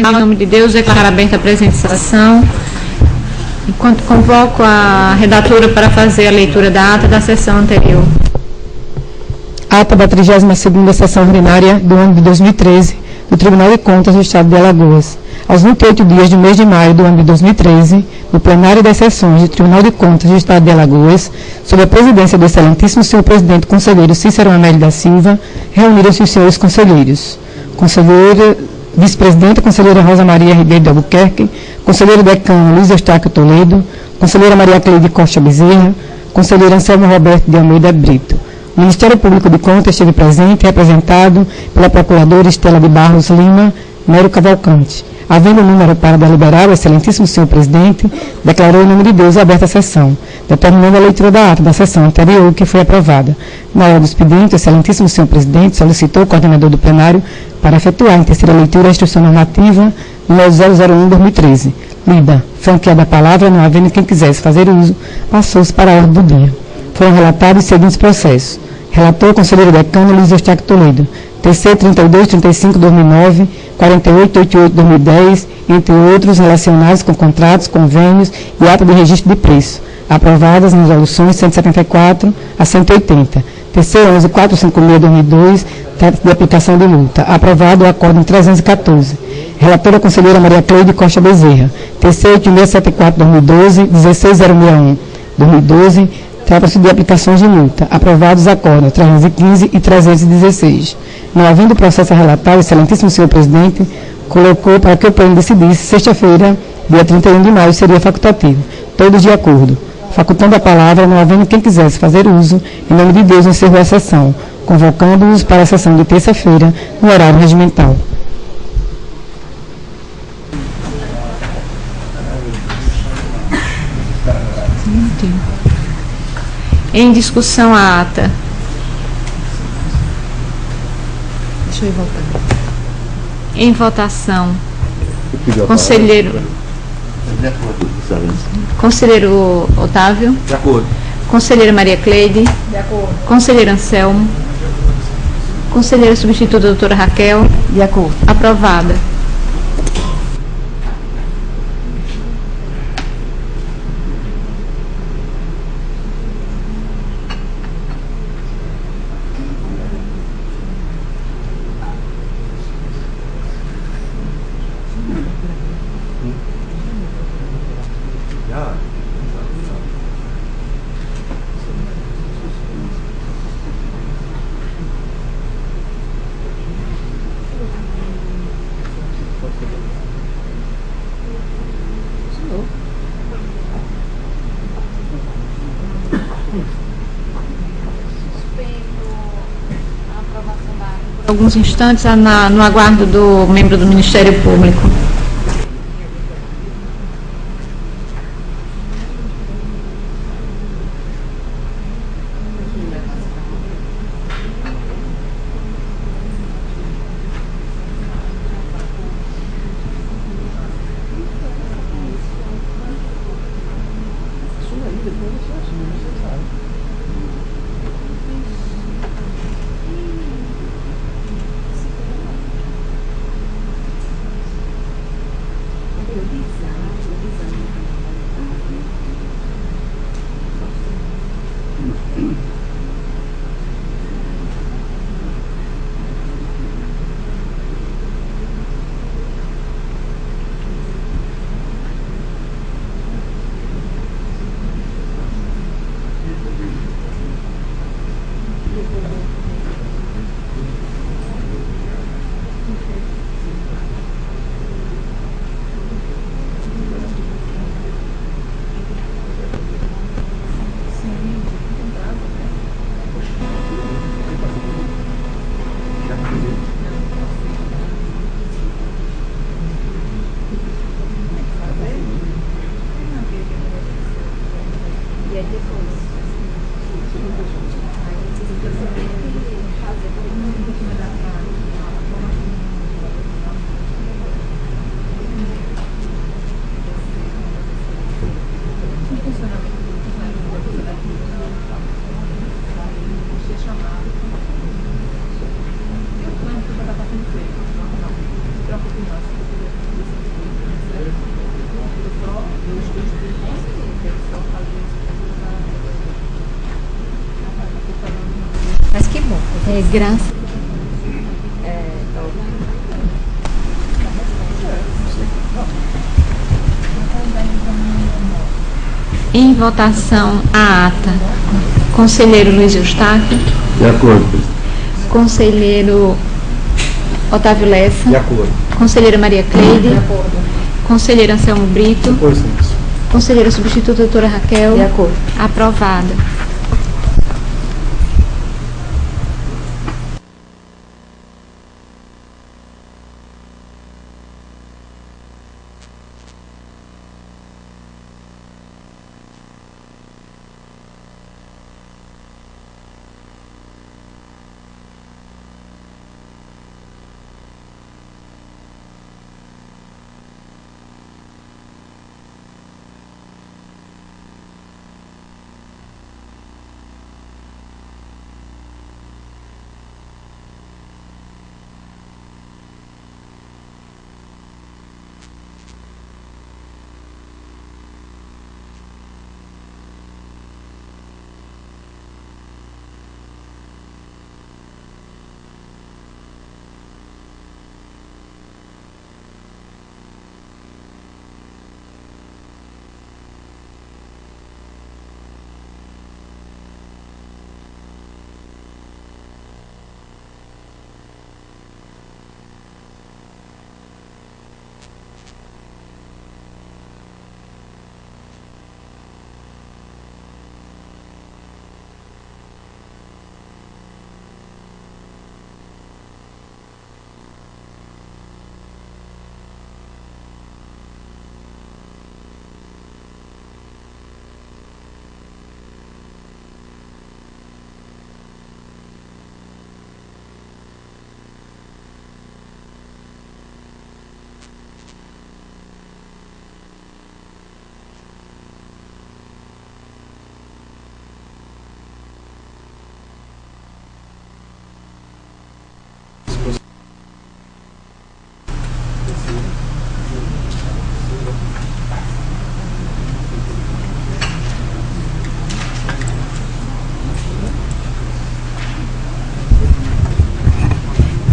Em nome de Deus, declarar aberta a presente sessão. Enquanto convoco a redatora para fazer a leitura da ata da sessão anterior. Ata da 32ª sessão ordinária do ano de 2013 do Tribunal de Contas do Estado de Alagoas. Aos 28 dias do mês de maio do ano de 2013, no plenário das sessões do Tribunal de Contas do Estado de Alagoas, sob a presidência do excelentíssimo senhor presidente conselheiro Cícero Amédio da Silva, reuniram-se os senhores conselheiros. Conselheira vice-presidenta, conselheira Rosa Maria Ribeiro de Albuquerque, conselheiro decano Luiz Eustáquio Toledo, conselheira Maria Cleide Costa Bezerra, conselheiro Anselmo Roberto de Almeida Brito. O Ministério Público de Contas esteve presente, representado pela procuradora Estela de Barros Lima Mero Cavalcante. Havendo número para deliberar, o excelentíssimo senhor presidente declarou em nome de Deus aberta a sessão, determinando a leitura da ata da sessão anterior, que foi aprovada. Na hora do expediente, o excelentíssimo senhor presidente solicitou o coordenador do plenário para efetuar em terceira leitura a instrução normativa número 001/2013. Lida, franqueada a palavra, não havendo quem quisesse fazer uso, passou-se para a ordem do dia. Foram relatados os seguintes processos. Relator, conselheiro decano Luiz Eustáquio Toledo. TC 3235/2009, 4888/2010, entre outros relacionados com contratos, convênios e ata de registro de preço, aprovadas nas resoluções 174 a 180. TC 11456/2002, trata de aplicação de multa, aprovado o acórdão 314. Relatora conselheira Maria Cleide Costa Bezerra. TC 8674/2012, 16061/2012, trata-se de aplicações de multa, aprovados os acórdãos 315 e 316. Não havendo processo a relatar, o excelentíssimo senhor presidente colocou para que o pleno decidisse, sexta-feira, dia 31 de maio, seria facultativo. Todos de acordo. Facultando a palavra, não havendo quem quisesse fazer uso, em nome de Deus, encerrou a sessão, convocando-os para a sessão de terça-feira, no horário regimental. Em discussão a ata. Deixa eu ir voltando. Em votação. Conselheiro. De acordo, excelência. Conselheiro Otávio. De acordo. Conselheira Maria Cleide. De acordo. Conselheiro Anselmo. Conselheira substituta doutora Raquel. De acordo. Aprovada. Alguns instantes no aguardo do membro do Ministério Público. Graça. Em votação, a ata. Conselheiro Luiz Eustáquio. De acordo, presidente. Conselheiro Otávio Lessa. De acordo. Conselheira Maria Cleide. De acordo. Conselheiro Anselmo Brito. De acordo, senhor. Conselheira substituta doutora Raquel. De acordo. Aprovada.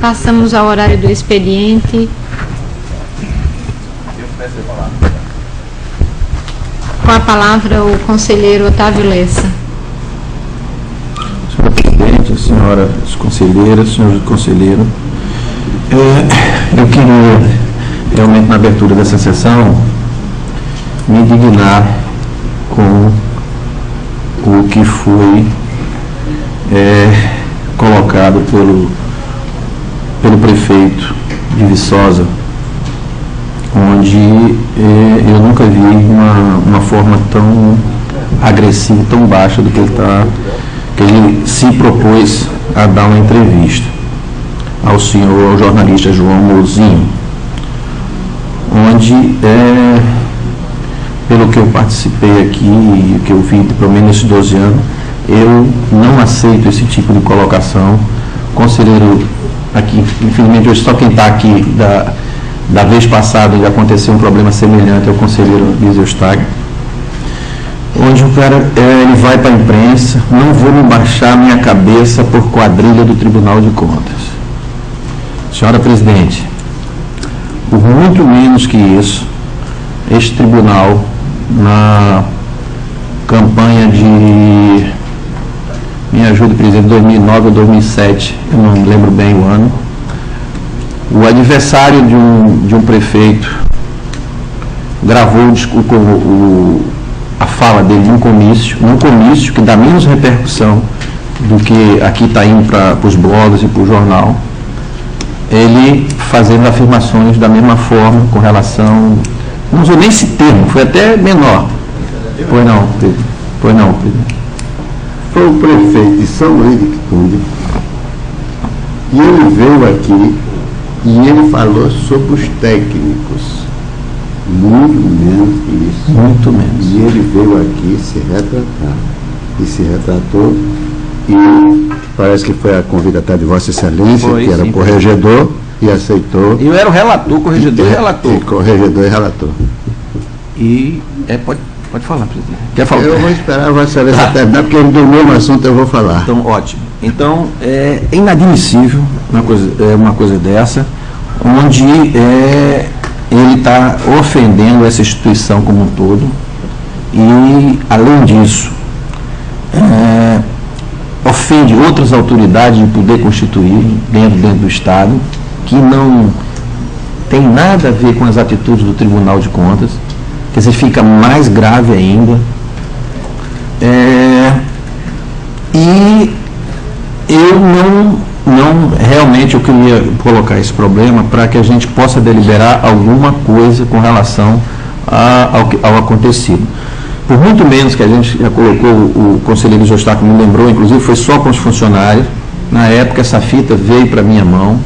Passamos ao horário do expediente. Com a palavra o conselheiro Otávio Lessa. Senhora presidente, senhoras conselheiras, senhores conselheiros, eu queria realmente na abertura dessa sessão me indignar com o que foi colocado pelo prefeito de Viçosa, onde eu nunca vi uma forma tão agressiva, tão baixa do que ele se propôs a dar uma entrevista ao jornalista João Mouzinho, onde, pelo que eu participei aqui e o que eu vi, pelo menos nesses 12 anos, eu não aceito esse tipo de colocação. Conselheiro, aqui, infelizmente, hoje só quem está aqui da vez passada onde aconteceu um problema semelhante ao conselheiro Luiz Eustáquio, onde o cara ele vai para a imprensa: não vou me baixar minha cabeça por quadrilha do Tribunal de Contas. Senhora presidente, por muito menos que isso, este tribunal, na campanha de, me ajuda, presidente, 2009 ou 2007, eu não lembro bem o ano, o adversário de um prefeito gravou a fala dele num comício que dá menos repercussão do que aqui está indo para os blogs e para o jornal, ele fazendo afirmações da mesma forma com relação, não usou nem esse termo, foi até menor. Pois não, Pedro. Pois não, Pedro. Foi o prefeito de São Luís de Quitumbe, e ele veio aqui e ele falou sobre os técnicos, muito menos que isso. Muito menos. E ele veio aqui se retratar, e se retratou, e parece que foi a convidatada de Vossa Excelência, foi, que era sim, corregedor, e aceitou. Eu era o relator, corregedor e relator. Corregedor e relator. E pode falar, presidente. Quer falar? Eu vou esperar a Vossa Excelência terminar, porque ele dormiu no assunto, eu vou falar. Então, ótimo. Então, é inadmissível uma coisa dessa, onde ele está ofendendo essa instituição como um todo e, além disso, ofende outras autoridades de poder constituir dentro do Estado, que não tem nada a ver com as atitudes do Tribunal de Contas, quer dizer, fica mais grave ainda. E eu realmente eu queria colocar esse problema para que a gente possa deliberar alguma coisa com relação ao acontecido. Por muito menos que a gente já colocou, o conselheiro Jostáquio me lembrou, inclusive foi só com os funcionários. Na época essa fita veio para minha mão,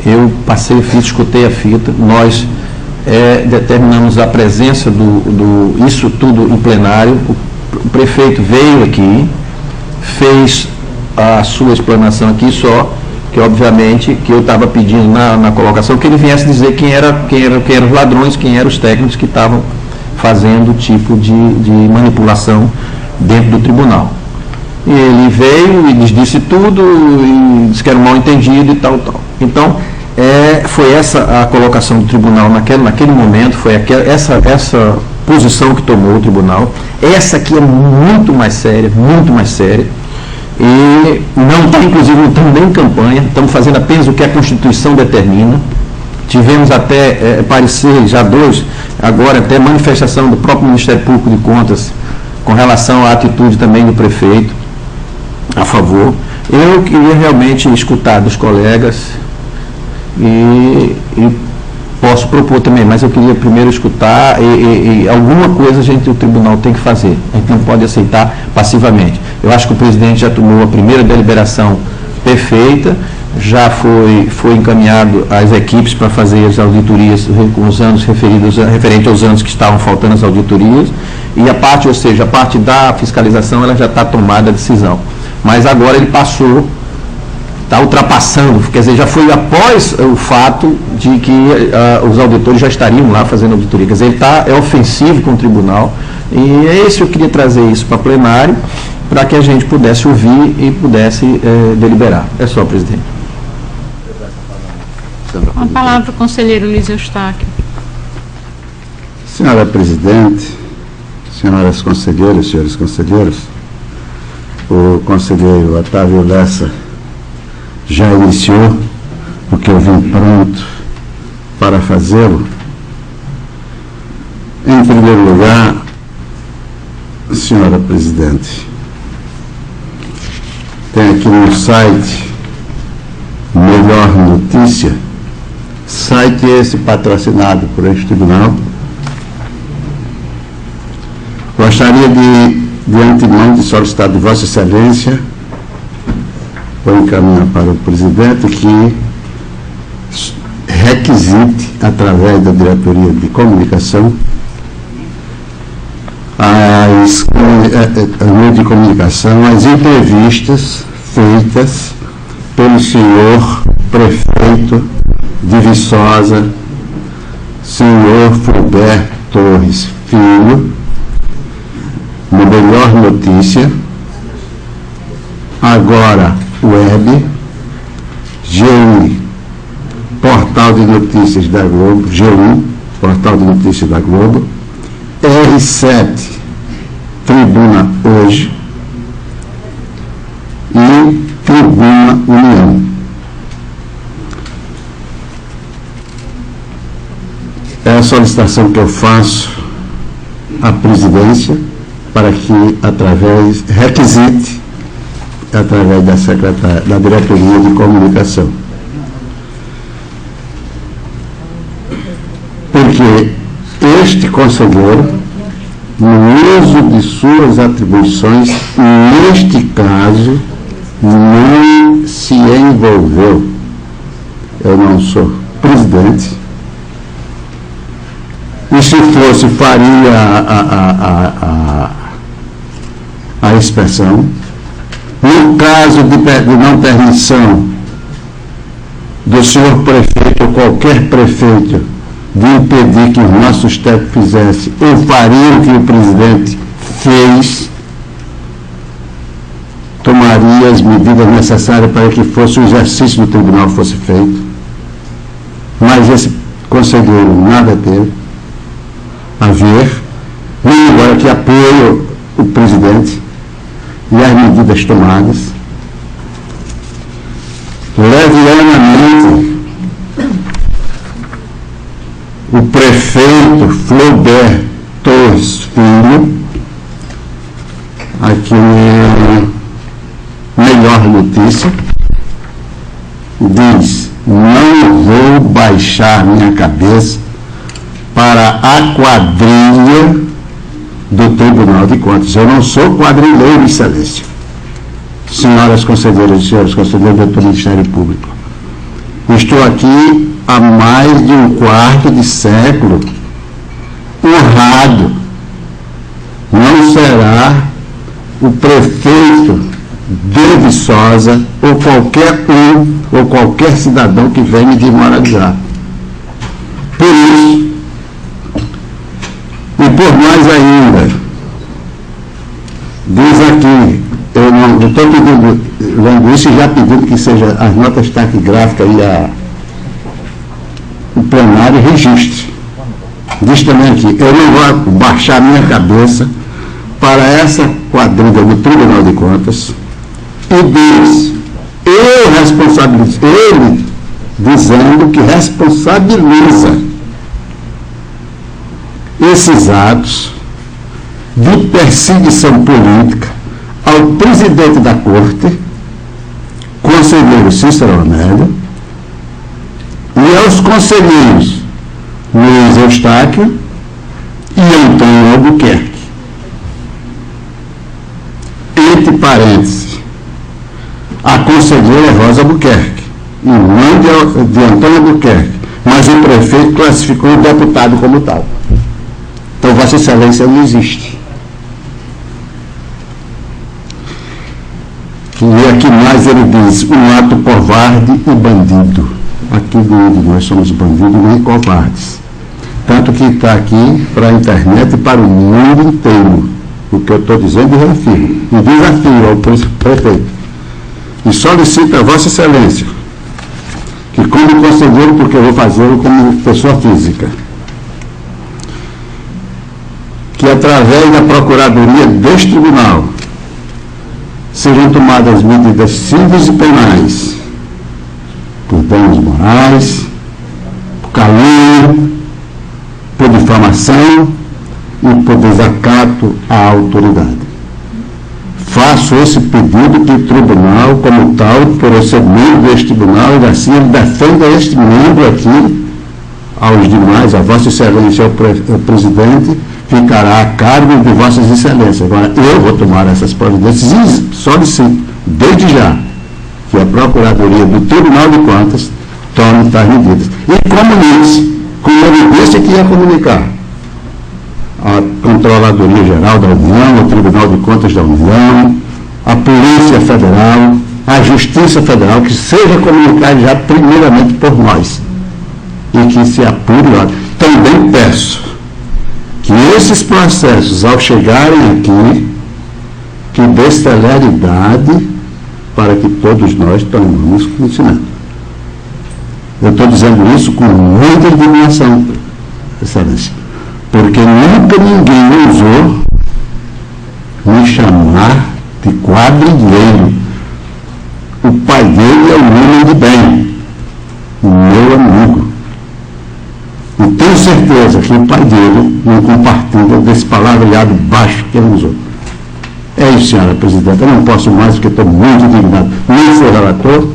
eu passei a fita, escutei a fita, nós determinamos a presença isso tudo em plenário, o prefeito veio aqui, fez a sua explanação aqui, só que obviamente que eu estava pedindo na colocação que ele viesse dizer quem eram os ladrões, quem eram os técnicos que estavam fazendo o tipo de manipulação dentro do tribunal. E ele veio e lhes disse tudo, e disse que era um mal entendido e tal. Então, foi essa a colocação do tribunal naquele momento, foi essa posição que tomou o tribunal. Essa aqui é muito mais séria, e não está, inclusive, não estamos nem em campanha, estamos fazendo apenas o que a Constituição determina. Tivemos até parecer, já dois, agora até manifestação do próprio Ministério Público de Contas com relação à atitude também do prefeito a favor. Eu queria realmente escutar dos colegas e posso propor também, mas eu queria primeiro escutar e alguma coisa o tribunal tem que fazer. A gente não pode aceitar passivamente. Eu acho que o presidente já tomou a primeira deliberação perfeita, já foi encaminhado às equipes para fazer as auditorias com os anos referente aos anos que estavam faltando as auditorias, e a parte da fiscalização, ela já está tomada a decisão. Mas agora ele passou, está ultrapassando, quer dizer, já foi após o fato de que os auditores já estariam lá fazendo auditoria, quer dizer, ele é ofensivo com o tribunal, e é isso, eu queria trazer isso para plenário, para que a gente pudesse ouvir e pudesse deliberar. É só, presidente. Com a palavra o conselheiro Luiz Eustáquio. Senhora presidente, senhoras conselheiras, senhores conselheiros, o conselheiro Otávio Lessa já iniciou o que eu vim pronto para fazê-lo. Em primeiro lugar, senhora presidente, tem aqui no site Melhor Notícia, site esse patrocinado por este tribunal. Gostaria de antemão de solicitar de Vossa Excelência, vou encaminhar para o presidente, que requisite, através da Diretoria de Comunicação, meio de comunicação, as entrevistas feitas pelo senhor prefeito de Viçosa, senhor Fulber Torres Filho, no Melhor Notícia, agora web, G1, Portal de Notícias da Globo, G1, Portal de Notícias da Globo, R7, Tribuna Hoje e Tribuna União. É a solicitação que eu faço à presidência para que, requisite, através da secretária, da Diretoria de Comunicação. Porque este conselheiro, no uso de suas atribuições, neste caso, não se envolveu. Eu não sou presidente. E se fosse, faria a inspeção. No caso de não permissão do senhor prefeito ou qualquer prefeito de impedir que os nossos técnicos fizessem, eu faria o que o presidente fez, tomaria as medidas necessárias para que fosse o exercício do tribunal fosse feito. Mas esse conselheiro nada teve a ver, nem agora que apoia o presidente e as medidas tomadas. Levianamente, o prefeito Flaubert Torres Filho, aqui é melhor notícia, diz: não vou baixar minha cabeça para a quadrilha do Tribunal de Contas. Eu não sou quadrilheiro, Excelência. Senhoras conselheiras e senhores conselheiros do Ministério Público, estou aqui há mais de um quarto de século honrado. Não será o prefeito de Viçosa ou qualquer cidadão que venha me desmoralizar. Por isso, e por mais ainda, diz aqui, eu não estou lendo isso e já pedindo que seja as notas taquigráficas e o plenário registre. Diz também aqui: eu não vou baixar minha cabeça para essa quadrilha do Tribunal de Contas, e diz, ele dizendo que responsabiliza esses atos de perseguição política ao presidente da Corte, conselheiro Cícero Amédio, e aos conselheiros Luiz Eustáquio e Antônio Albuquerque. Entre parênteses, a conselheira é Rosa Albuquerque, irmã de Antônio Albuquerque, mas o prefeito classificou o deputado como tal. Então, Vossa Excelência não existe. E aqui mais ele diz: um ato covarde e bandido. Aqui nós somos bandidos nem covardes. Tanto que está aqui para a internet e para o mundo inteiro. O que eu estou dizendo e reafirmo. E desafio ao prefeito. E solicito a Vossa Excelência que, como conselheiro, porque eu vou fazê-lo como pessoa física, que através da Procuradoria deste Tribunal sejam tomadas medidas civis e penais por danos morais, por calúnia, por difamação e por desacato à autoridade. Faço esse pedido que o tribunal, como tal, por eu ser membro deste tribunal, e assim ele defenda este membro aqui aos demais, a Vossa Excelência, ao presidente, ficará a cargo de Vossas Excelências. Agora, eu vou tomar essas providências e solicito, desde já, que a Procuradoria do Tribunal de Contas tome tais medidas. E comunique, como ele disse que ia comunicar, a Controladoria Geral da União, o Tribunal de Contas da União, a Polícia Federal, a Justiça Federal, que seja comunicado já primeiramente por nós e que se apure lá. Também peço que esses processos, ao chegarem aqui, que dê celeridade para que todos nós tomemos conhecimento. Eu estou dizendo isso com muita indignação, Excelência, porque nunca ninguém ousou me chamar de quadrilheiro. O pai dele é um homem de bem, o meu amigo. E tenho certeza que o pai dele não compartilha desse palavreado baixo que ele usou. É isso, senhora presidenta. Eu não posso mais porque estou muito indignado. Nem sou relator,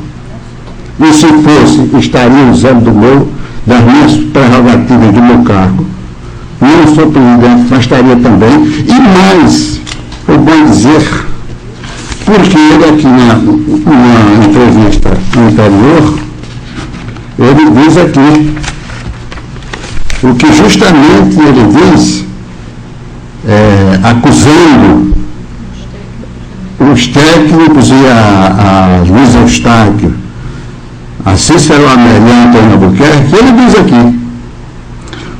e se fosse, estaria usando das minhas prerrogativas do meu cargo. Não sou presidente, mas estaria também. E mais, eu vou dizer, porque ele aqui na entrevista anterior, ele diz aqui, o que justamente ele diz, acusando os técnicos e a Luiz Eustáquio, a Cícero Amédio e a Antônio Albuquerque, ele diz aqui: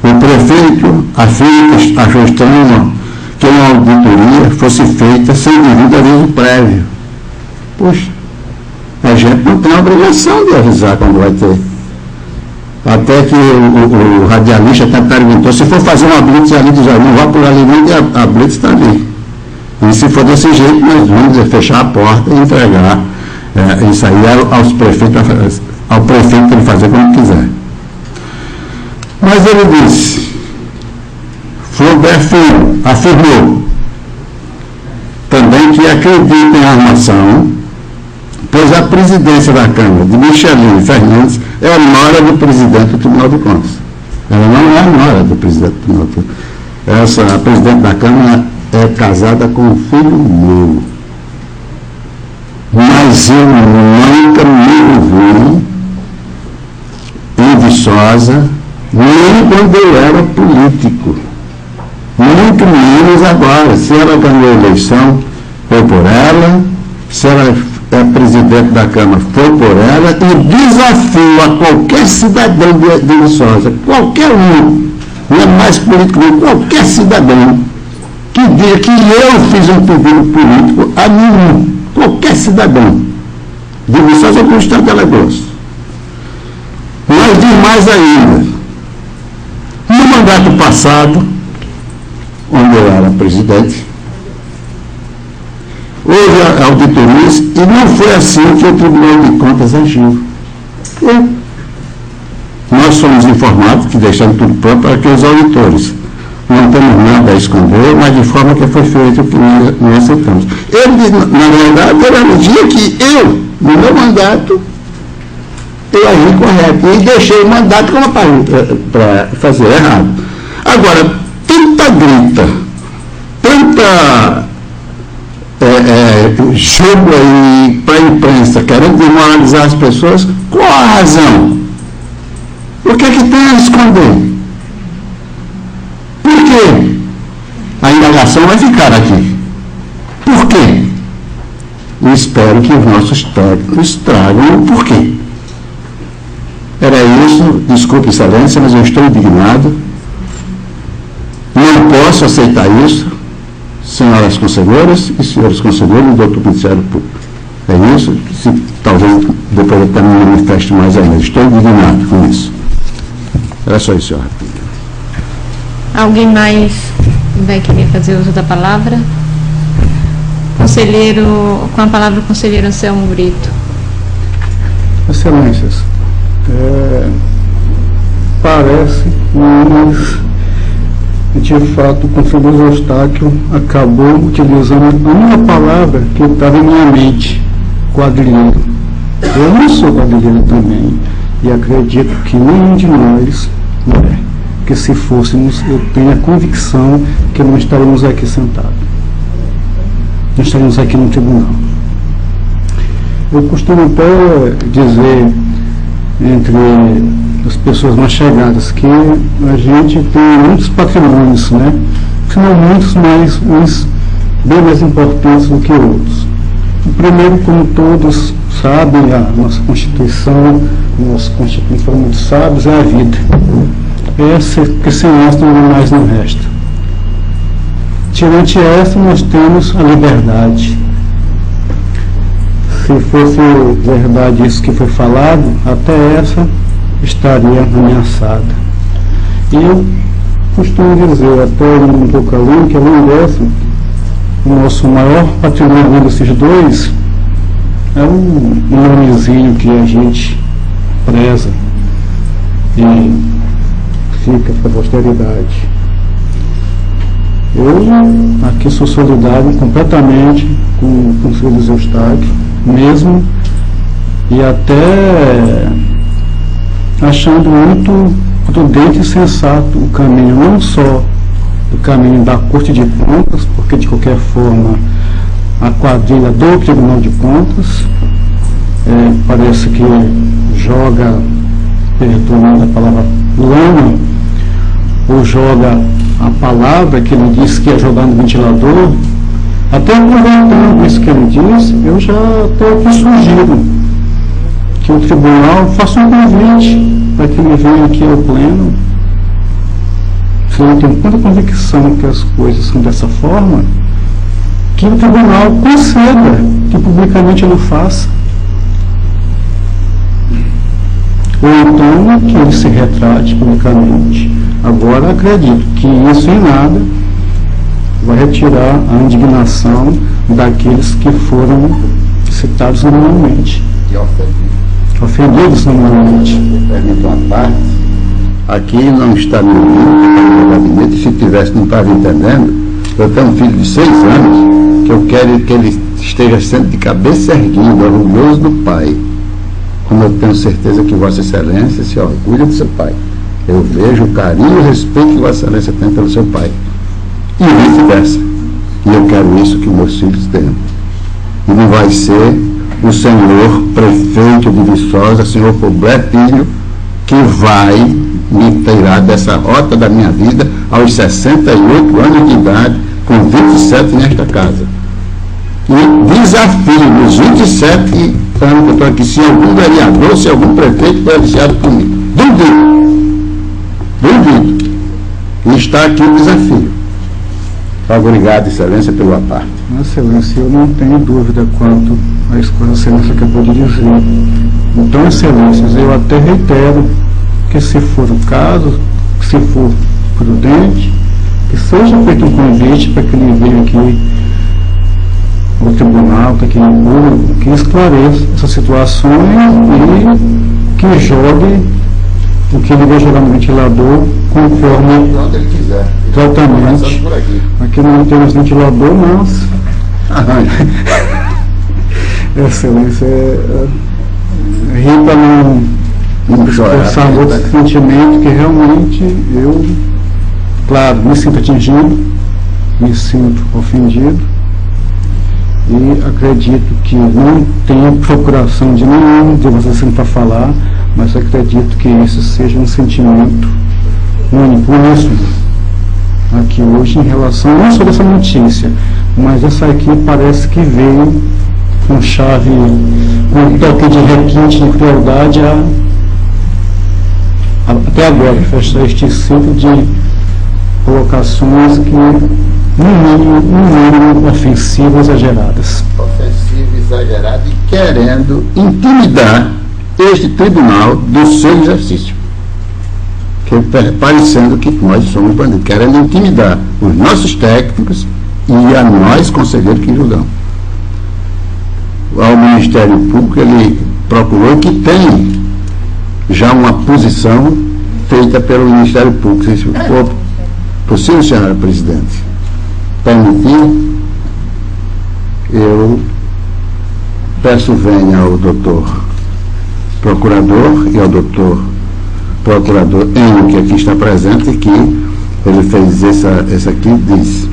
o prefeito afirma, ajustando que uma auditoria fosse feita sem devido aviso prévio. Puxa, a gente não tem a obrigação de avisar quando vai ter. Até que o radialista até perguntou, se for fazer uma blitz ali do Jardim, vá por ali, não, que a blitz está ali. E se for desse jeito, nós vamos fechar a porta e entregar isso aí aos prefeitos, ao prefeito para ele fazer como quiser. Mas ele disse, Flauber Filho afirmou também que acredita em armação, pois a presidência da Câmara, de Micheline Fernandes, é a nora do presidente do Tribunal de Contas. Ela não é a nora do presidente do Tribunal de Contas. A presidente da Câmara é casada com um filho meu. Mas eu nunca me vi em Viçosa, nem quando eu era político. Muito menos agora. Se ela ganhou a eleição, foi por ela. Se ela é presidente da Câmara, foi por ela. E desafio a qualquer cidadão de Viçosa, qualquer um, não é mais político, não, qualquer cidadão, que diga que eu fiz um pedido político a nenhum, qualquer cidadão de Viçosa do Estado de Alagoas. Mas diz mais ainda, no mandato passado, onde eu era presidente, houve auditorias e não foi assim que o Tribunal de Contas agiu. Nós somos informados que deixamos tudo pronto para que os auditores não temos nada a esconder, mas de forma que foi feito o que nós aceitamos. Ele, na verdade, ele alegia que eu, no meu mandato, eu agi correto e deixei o mandato como para fazer errado. Agora, tanta grita, tanta jogo aí para a imprensa, querendo desmoralizar as pessoas, qual a razão? O que é que tem a esconder? Por quê? A indagação vai ficar aqui. Por quê? Eu espero que os nossos técnicos tragam o porquê. Era isso, desculpe, excelência, mas eu estou indignado. Não posso aceitar isso, senhoras conselheiras e senhores conselheiros do doutor Ministério Público. É isso, talvez depois eu também me manifeste mais ainda. Estou indignado com isso. Era só isso, senhora. Alguém mais vai querer fazer uso da palavra? Conselheiro, com a palavra o conselheiro Anselmo Brito. Excelências, parece, mas de fato o conselheiro Eustáquio acabou utilizando a única palavra que estava em minha mente, quadrilheiro. Eu não sou quadrilheiro também, e acredito que nenhum de nós é. Que se fôssemos, eu tenho a convicção que não estaríamos aqui sentados. Não estaríamos aqui no tribunal. Eu costumo até dizer, entre as pessoas mais chegadas, que a gente tem muitos patrimônios, né? Se não muitos, mas uns bem mais importantes do que outros. O primeiro, como todos sabem, a nossa Constituição, nossa Constituição foram muito sábios, é a vida. Essa, que sem esta não mais não resta. Tirante esta, nós temos a liberdade. Se fosse verdade isso que foi falado, até essa estaria ameaçada. E eu costumo dizer, até um pouco além, que além dessa, o nosso maior patrimônio desses dois é um nomezinho que a gente preza e fica para a posteridade. Eu aqui sou solidário completamente com o conselheiro Eustáquio, mesmo, e até achando muito prudente e sensato o caminho, não só do caminho da Corte de Contas, porque de qualquer forma a quadrilha do Tribunal de Contas parece que joga, perdoando a palavra lama, ou joga a palavra que ele disse que ia jogar no ventilador. Até aproveitando isso que ele disse, eu já até sugiro que o tribunal faça um convite para que ele venha aqui ao pleno. Se eu tenho tanta convicção que as coisas são dessa forma, que o tribunal conceda, que publicamente ele faça. Ou então que ele se retrate publicamente. Agora, acredito que isso em nada vai retirar a indignação daqueles que foram citados nominalmente. E Ofendidos nominalmente. permito uma parte. Aqui não está me ouvindo, no gabinete, se tivesse, não estava entendendo. Eu tenho um filho de 6 anos, que eu quero que ele esteja sempre de cabeça erguida, orgulhoso do pai. Como eu tenho certeza que Vossa Excelência se orgulha do seu pai. Eu vejo o carinho e o respeito que Vossa Excelência tem pelo seu pai. E vice-versa. E eu quero isso que meus filhos tenham. E não vai ser o senhor prefeito de Viçosa, senhor Poblé Filho, que vai me tirar dessa rota da minha vida aos 68 anos de idade, com 27 nesta casa. E desafio nos 27 anos que eu estou aqui, se algum vereador, se algum prefeito foi aliciado comigo. Duvido. E está aqui o desafio. Obrigado, Excelência, pelo à parte. Excelência, eu não tenho dúvida quanto a isso que a Excelência acabou de dizer. Então, Excelências, eu até reitero que, se for o caso, que se for prudente, que seja feito um convite para que ele venha aqui ao tribunal, para que ele que esclareça essas situações e que jogue o que ele vai jogar no ventilador conforme Onde ele quiser. exatamente. Aqui não temos ventilador, mas Excelência, rir para não expressar outro sentimento que realmente eu, claro, me sinto atingido, me sinto ofendido e acredito que não tenho procuração de nenhum de vocês para falar, mas acredito que isso seja um sentimento único, uníssono aqui hoje em relação não só dessa notícia, mas essa aqui parece que veio com chave, com um toque de requinte de crueldade até agora, fechar este ciclo de colocações que, no mínimo, ofensivas, exageradas. Ofensivo, exagerado e querendo intimidar este tribunal do seu exercício. Parecendo que nós somos bandidos, querendo intimidar os nossos técnicos e a nós, conselheiros, que julgamos. Ao Ministério Público, ele procurou que tem já uma posição feita pelo Ministério Público. Se for possível, senhora presidente, permitir, eu peço venha ao doutor procurador e ao doutor procurador Enio, que aqui está presente, que ele fez essa aqui, diz: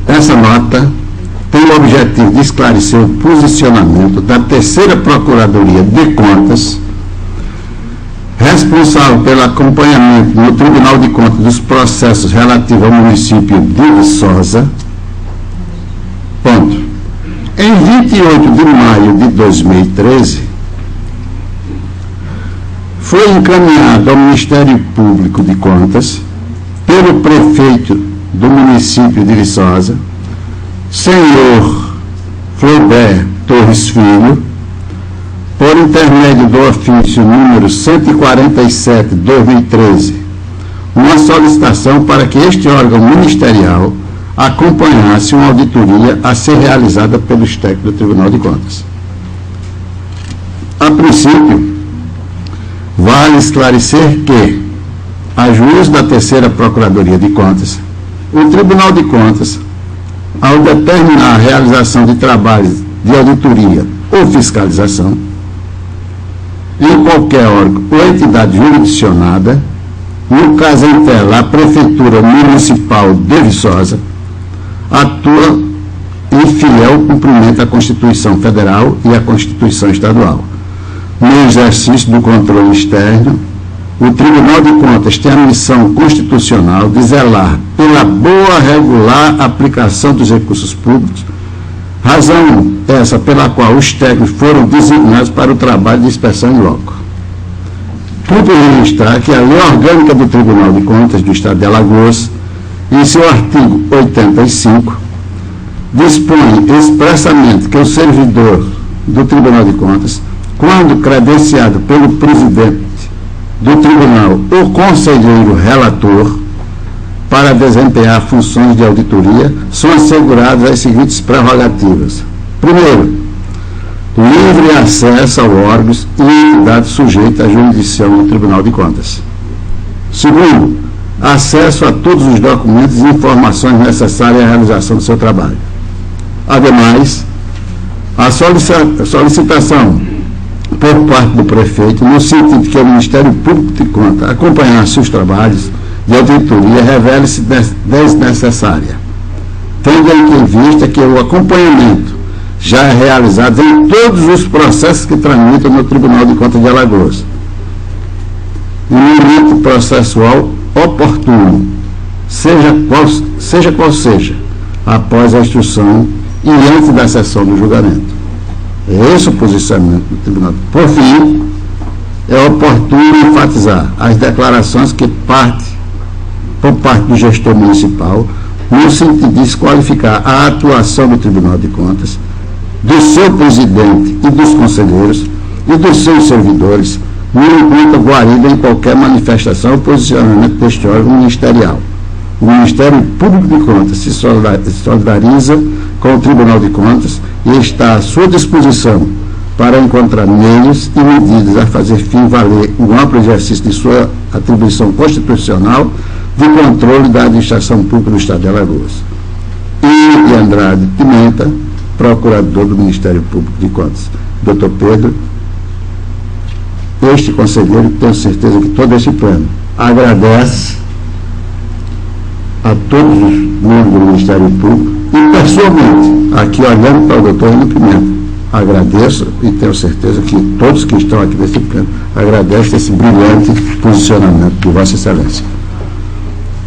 essa nota tem o objetivo de esclarecer o posicionamento da terceira Procuradoria de Contas, responsável pelo acompanhamento no Tribunal de Contas dos processos relativos ao município de Viçosa. Ponto. Em 28 de maio de 2013, foi encaminhado ao Ministério Público de Contas, pelo prefeito do município de Viçosa, senhor Fleuber Torres Filho, por intermédio do ofício número 147/2013, uma solicitação para que este órgão ministerial acompanhasse uma auditoria a ser realizada pelos técnicos do Tribunal de Contas. A princípio, vale esclarecer que, a juízo da terceira Procuradoria de Contas, o Tribunal de Contas, ao determinar a realização de trabalhos de auditoria ou fiscalização, em qualquer órgão ou entidade jurisdicionada, no caso em tela a Prefeitura Municipal de Viçosa, atua em fiel cumprimento à Constituição Federal e à Constituição Estadual. No exercício do controle externo, o Tribunal de Contas tem a missão constitucional de zelar pela boa, regular aplicação dos recursos públicos, razão essa pela qual os técnicos foram designados para o trabalho de inspeção em loco. Cumpre registrar que a Lei Orgânica do Tribunal de Contas do Estado de Alagoas em seu artigo 85, dispõe expressamente que o servidor do Tribunal de Contas, quando credenciado pelo presidente do tribunal ou conselheiro relator para desempenhar funções de auditoria, são asseguradas as seguintes prerrogativas. Primeiro, livre acesso a órgãos e entidades sujeitas à jurisdição do Tribunal de Contas. Segundo, acesso a todos os documentos e informações necessárias à realização do seu trabalho. Ademais, a solicitação por parte do prefeito, no sentido de que o Ministério Público de Contas acompanhasse os trabalhos de auditoria, revela-se desnecessária, tendo em vista que o acompanhamento já é realizado em todos os processos que tramitam no Tribunal de Contas de Alagoas, em momento processual oportuno, seja qual seja, após a instrução e antes da sessão do julgamento. Esse é o posicionamento do Tribunal. Por fim, é oportuno enfatizar as declarações que por parte do gestor municipal, no sentido de desqualificar a atuação do Tribunal de Contas, do seu presidente e dos conselheiros e dos seus servidores, não encontra guarida em qualquer manifestação ou posicionamento deste órgão ministerial. O Ministério Público de Contas se solidariza com o Tribunal de Contas e está à sua disposição para encontrar meios e medidas a fazer fim valer o amplo exercício de sua atribuição constitucional de controle da administração pública do Estado de Alagoas. E de Andrade Pimenta, procurador do Ministério Público de Contas. Dr. Pedro, este conselheiro, tenho certeza que todo este plano agradece a todos os membros do Ministério Público e, pessoalmente, aqui olhando para o doutor Renan Pimenta, agradeço e tenho certeza que todos que estão aqui nesse plano agradecem esse brilhante posicionamento de Vossa Excelência.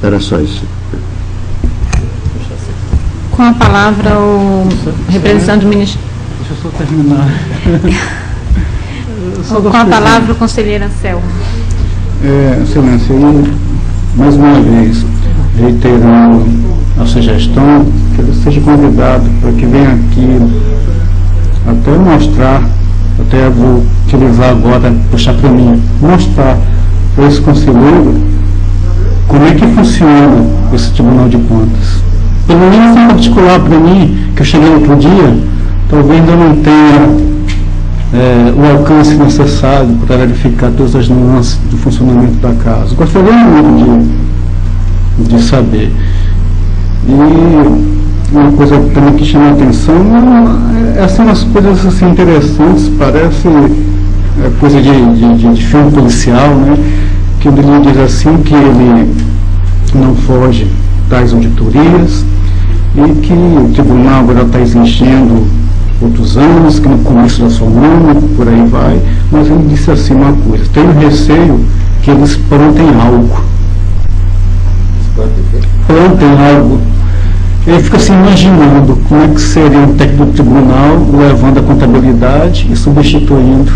Era só isso. Com a palavra o representante do Ministério. Deixa eu só terminar. Com a palavra o conselheiro Anselmo. Excelência, mais uma vez, reiterando a sugestão, que ele seja convidado para que venha aqui até mostrar, até vou utilizar agora, puxar para mim, mostrar para esse conselheiro como é que funciona esse Tribunal de Contas. Pelo menos em particular para mim, que eu cheguei outro dia, talvez eu não tenha o alcance necessário para verificar todas as nuances do funcionamento da casa. Gostaria muito de saber. E uma coisa também que chama a atenção é assim, umas coisas assim, interessantes, parece coisa de filme policial, né? Que ele diz assim que ele não foge das auditorias e que o tribunal agora está exigindo outros anos, que no começo da sua mão, por aí vai, mas ele disse assim uma coisa: tenho receio que eles plantem algo. Plantem algo. Ele fica se imaginando como é que seria um técnico do tribunal levando a contabilidade e substituindo.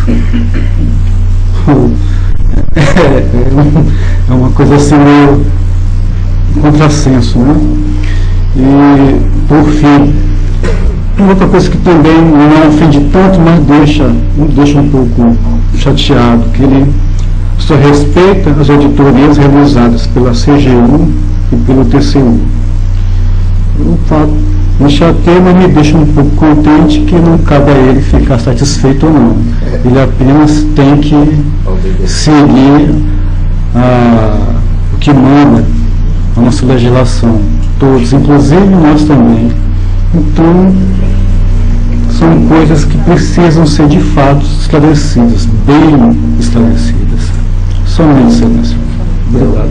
É uma coisa assim meio contrassenso, né? E, por fim, outra coisa que também não ofende tanto, mas deixa um pouco chateado, que ele só respeita as auditorias realizadas pela CGU e pelo TCU. O fato me chateia, mas me deixa um pouco contente, que não cabe a ele ficar satisfeito ou não. Ele apenas tem que seguir o que manda a nossa legislação, todos, inclusive nós também. Então, são coisas que precisam ser de fato esclarecidas, bem esclarecidas. Somente, Excelência. Obrigado.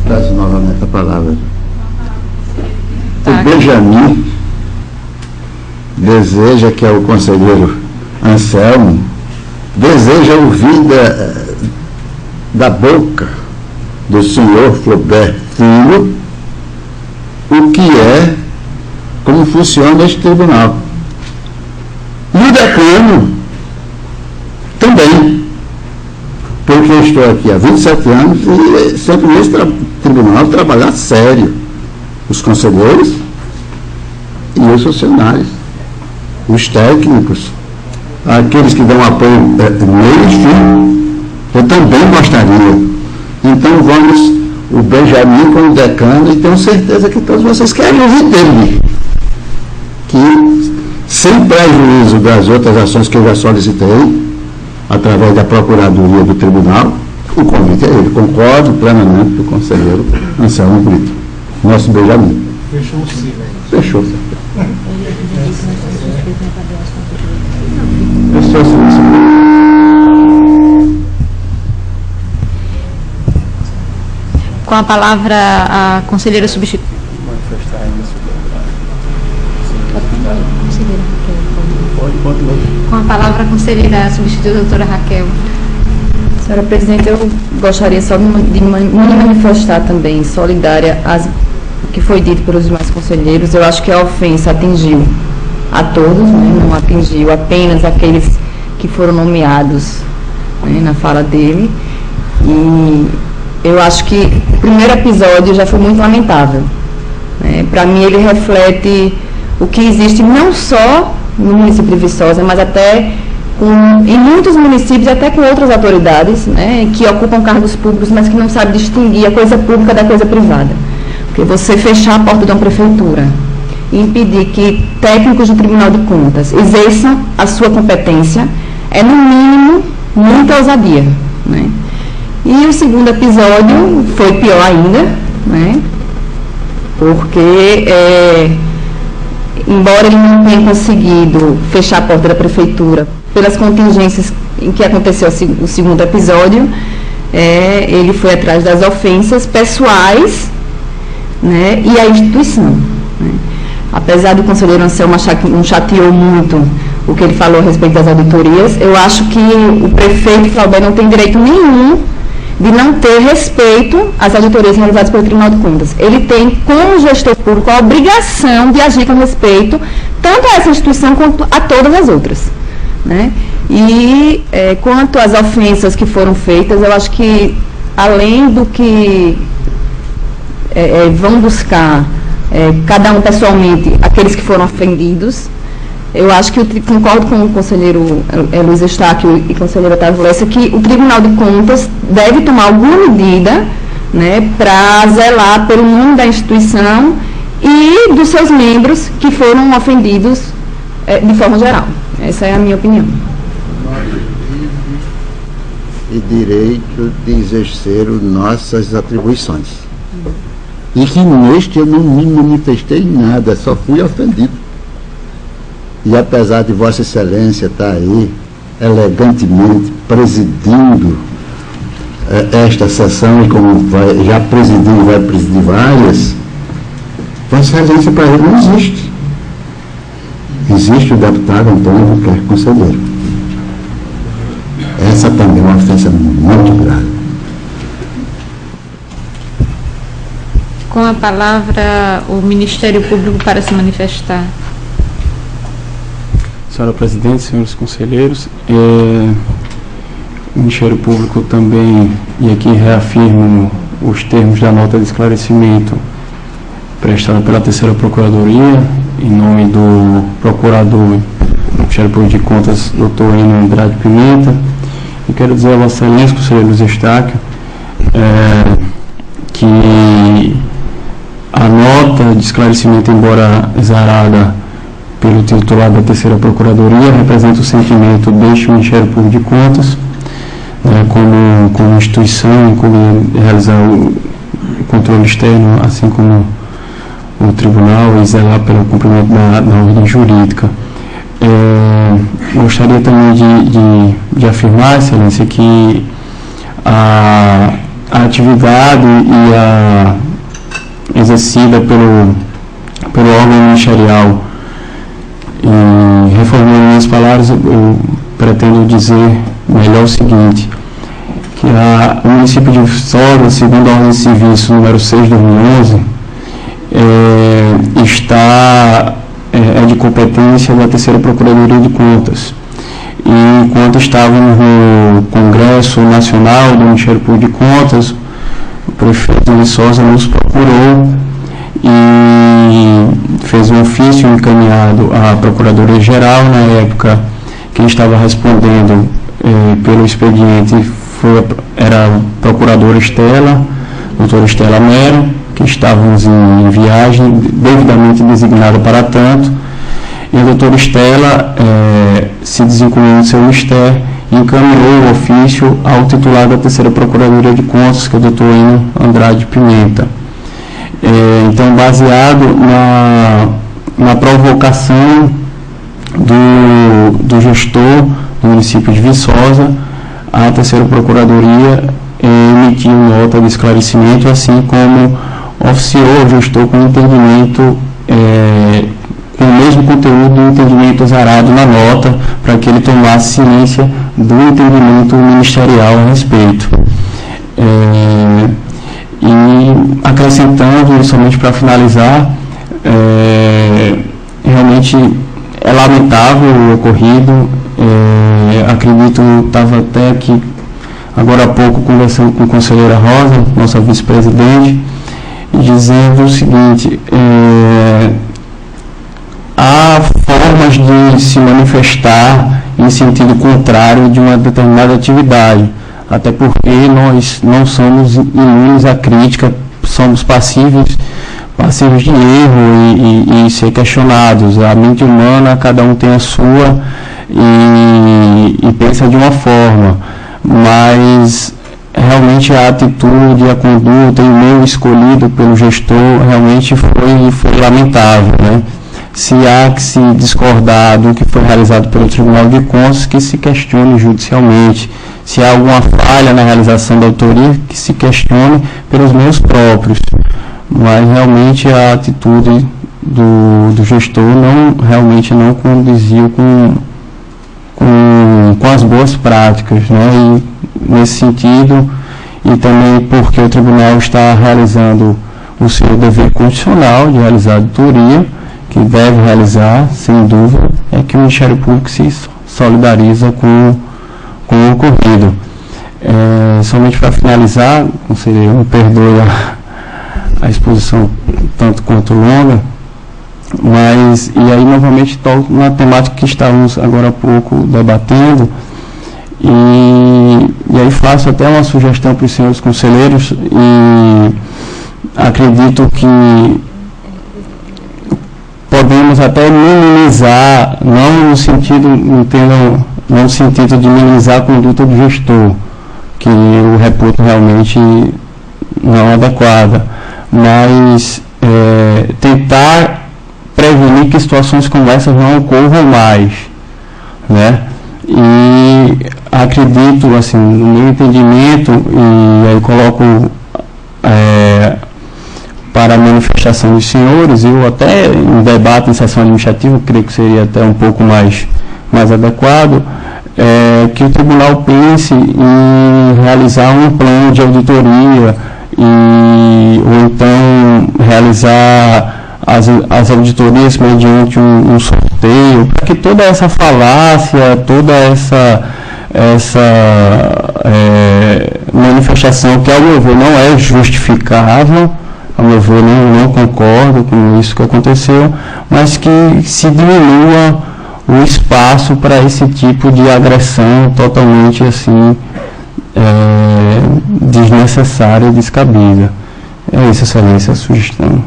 Traz novamente a palavra. O Benjamin deseja, que é o conselheiro Anselmo, deseja ouvir da boca do senhor Flaubert Filho o que é, como funciona este tribunal. E o decano também, porque eu estou aqui há 27 anos e sempre nesse tribunal trabalhar sério. os conselheiros e os funcionários, os técnicos, aqueles que dão apoio neles, eu também gostaria. Então vamos, o Benjamin com o decano, e tenho certeza que todos vocês querem ouvir dele, que sem prejuízo das outras ações que eu já solicitei, através da Procuradoria do Tribunal, o convite é ele. Concordo plenamente com o conselheiro Anselmo Brito, nosso Benjamin. Fechou o ciclo. Fechou. Com a palavra, a conselheira substituta. Com a palavra, a conselheira substituta, doutora Raquel. Senhora Presidente, eu gostaria só de me manifestar também solidária ao que foi dito pelos demais conselheiros. Eu acho que a ofensa atingiu a todos, né? Não atingiu apenas aqueles que foram nomeados, né, na fala dele. E eu acho que o primeiro episódio já foi muito lamentável. Né? Para mim, ele reflete o que existe não só no município de Viçosa, mas até em muitos municípios, até com outras autoridades, né, que ocupam cargos públicos, mas que não sabem distinguir a coisa pública da coisa privada. Porque você fechar a porta de uma prefeitura e impedir que técnicos do Tribunal de Contas exerçam a sua competência é, no mínimo, muita ousadia. Né? E o segundo episódio foi pior ainda, né, porque embora ele não tenha conseguido fechar a porta da prefeitura pelas contingências em que aconteceu o segundo episódio, ele foi atrás das ofensas pessoais, né, e a instituição. Né. Apesar do conselheiro Anselmo achar que não chateou muito o que ele falou a respeito das auditorias, eu acho que o prefeito Clauber não tem direito nenhum de não ter respeito às auditorias realizadas pelo Tribunal de Contas. Ele tem, como gestor público, a obrigação de agir com respeito tanto a essa instituição quanto a todas as outras. Né? E quanto às ofensas que foram feitas, eu acho que, além do que vão buscar, cada um pessoalmente, aqueles que foram ofendidos, eu acho que concordo com o conselheiro Luiz Eustáquio e o conselheiro Otávio Lessa que o Tribunal de Contas deve tomar alguma medida, né, para zelar pelo nome da instituição e dos seus membros que foram ofendidos de forma geral. Essa é a minha opinião. E direito de exercer nossas atribuições. E que neste eu não me manifestei em nada, só fui ofendido. E apesar de Vossa Excelência estar aí, elegantemente presidindo esta sessão, e como já presidiu e vai presidir várias, Vossa Excelência para ele não existe. Existe o deputado Antônio Buquerque Conselheiro. Essa também é uma ofensa muito grave. Com a palavra, o Ministério Público para se manifestar. Senhora Presidente, senhores conselheiros, o Ministério Público também, e aqui reafirmo os termos da nota de esclarecimento prestada pela Terceira Procuradoria, em nome do Procurador do Ministério Público de Contas, Dr. Enio Andrade Pimenta, e quero dizer a Vossa Excelência, conselheiro Luiz Eustáquio, que a nota de esclarecimento, embora exarada pelo titular da Terceira Procuradoria, representa o sentimento deste Ministério Público de Contas, né, como instituição, como realizar o controle externo, assim como o Tribunal, e zelar pelo cumprimento da ordem jurídica. Gostaria também de afirmar, Excelência, que a atividade e a exercida pelo órgão ministerial, e reformando minhas palavras, eu pretendo dizer melhor o seguinte, que o município de Viçosa, segundo a ordem de serviço número 6 de 2011, é de competência da Terceira Procuradoria de Contas. E enquanto estávamos no Congresso Nacional do Ministério Público de Contas, o prefeito de Viçosa nos procurou e fez um ofício encaminhado à Procuradoria-Geral. Na época, quem estava respondendo pelo expediente era a Procuradora Estela, doutora Estela Mero, que estávamos em viagem, devidamente designada para tanto, e a doutora Estela se desincumbiu do seu mistério e encaminhou o ofício ao titular da terceira Procuradoria de Contas, que é o doutor Enio Andrade Pimenta. Então, baseado na provocação do gestor do município de Viçosa, a terceira Procuradoria emitiu nota de esclarecimento, assim como oficiou o gestor com entendimento, com o mesmo conteúdo do entendimento exarado na nota, para que ele tomasse ciência do entendimento ministerial a respeito. E acrescentando, somente para finalizar, realmente é lamentável o ocorrido. Acredito, estava até aqui agora há pouco conversando com a conselheira Rosa, nossa vice-presidente, dizendo o seguinte: há formas de se manifestar em sentido contrário de uma determinada atividade, até porque nós não somos imunes à crítica, somos passíveis de erro e ser questionados. A mente humana, cada um tem a sua e pensa de uma forma, mas realmente a atitude, a conduta e o meio escolhido pelo gestor realmente foi lamentável, né? Se há que se discordar do que foi realizado pelo Tribunal de Contas, que se questione judicialmente. Se há alguma falha na realização da autoria, que se questione pelos meios próprios. Mas realmente a atitude do gestor realmente não conduziu com as boas práticas, né? E nesse sentido, e também porque o tribunal está realizando o seu dever constitucional de realizar a auditoria, que deve realizar, sem dúvida, é que o Ministério Público se solidariza com o ocorrido. Somente para finalizar, conselheiro, me perdoe a exposição tanto quanto longa, mas, e aí novamente toco na temática que estávamos agora há pouco debatendo, e aí faço até uma sugestão para os senhores conselheiros, e acredito que podemos até minimizar, não no sentido, entendam, não no sentido de minimizar a conduta do gestor, que eu reputo realmente não adequada, mas tentar prevenir que situações como essas não ocorram mais, né? E acredito, assim, no meu entendimento, e aí coloco para a manifestação dos senhores, eu até em debate em sessão administrativa, creio que seria até um pouco mais adequado, que o tribunal pense em realizar um plano de auditoria, ou então realizar as auditorias mediante um sorteio, para que toda essa falácia, toda essa manifestação, que ao meu ver não é justificável, ao meu ver não concordo com isso que aconteceu, mas que se diminua o espaço para esse tipo de agressão totalmente assim desnecessária e descabida. É isso, excelência, a sugestão.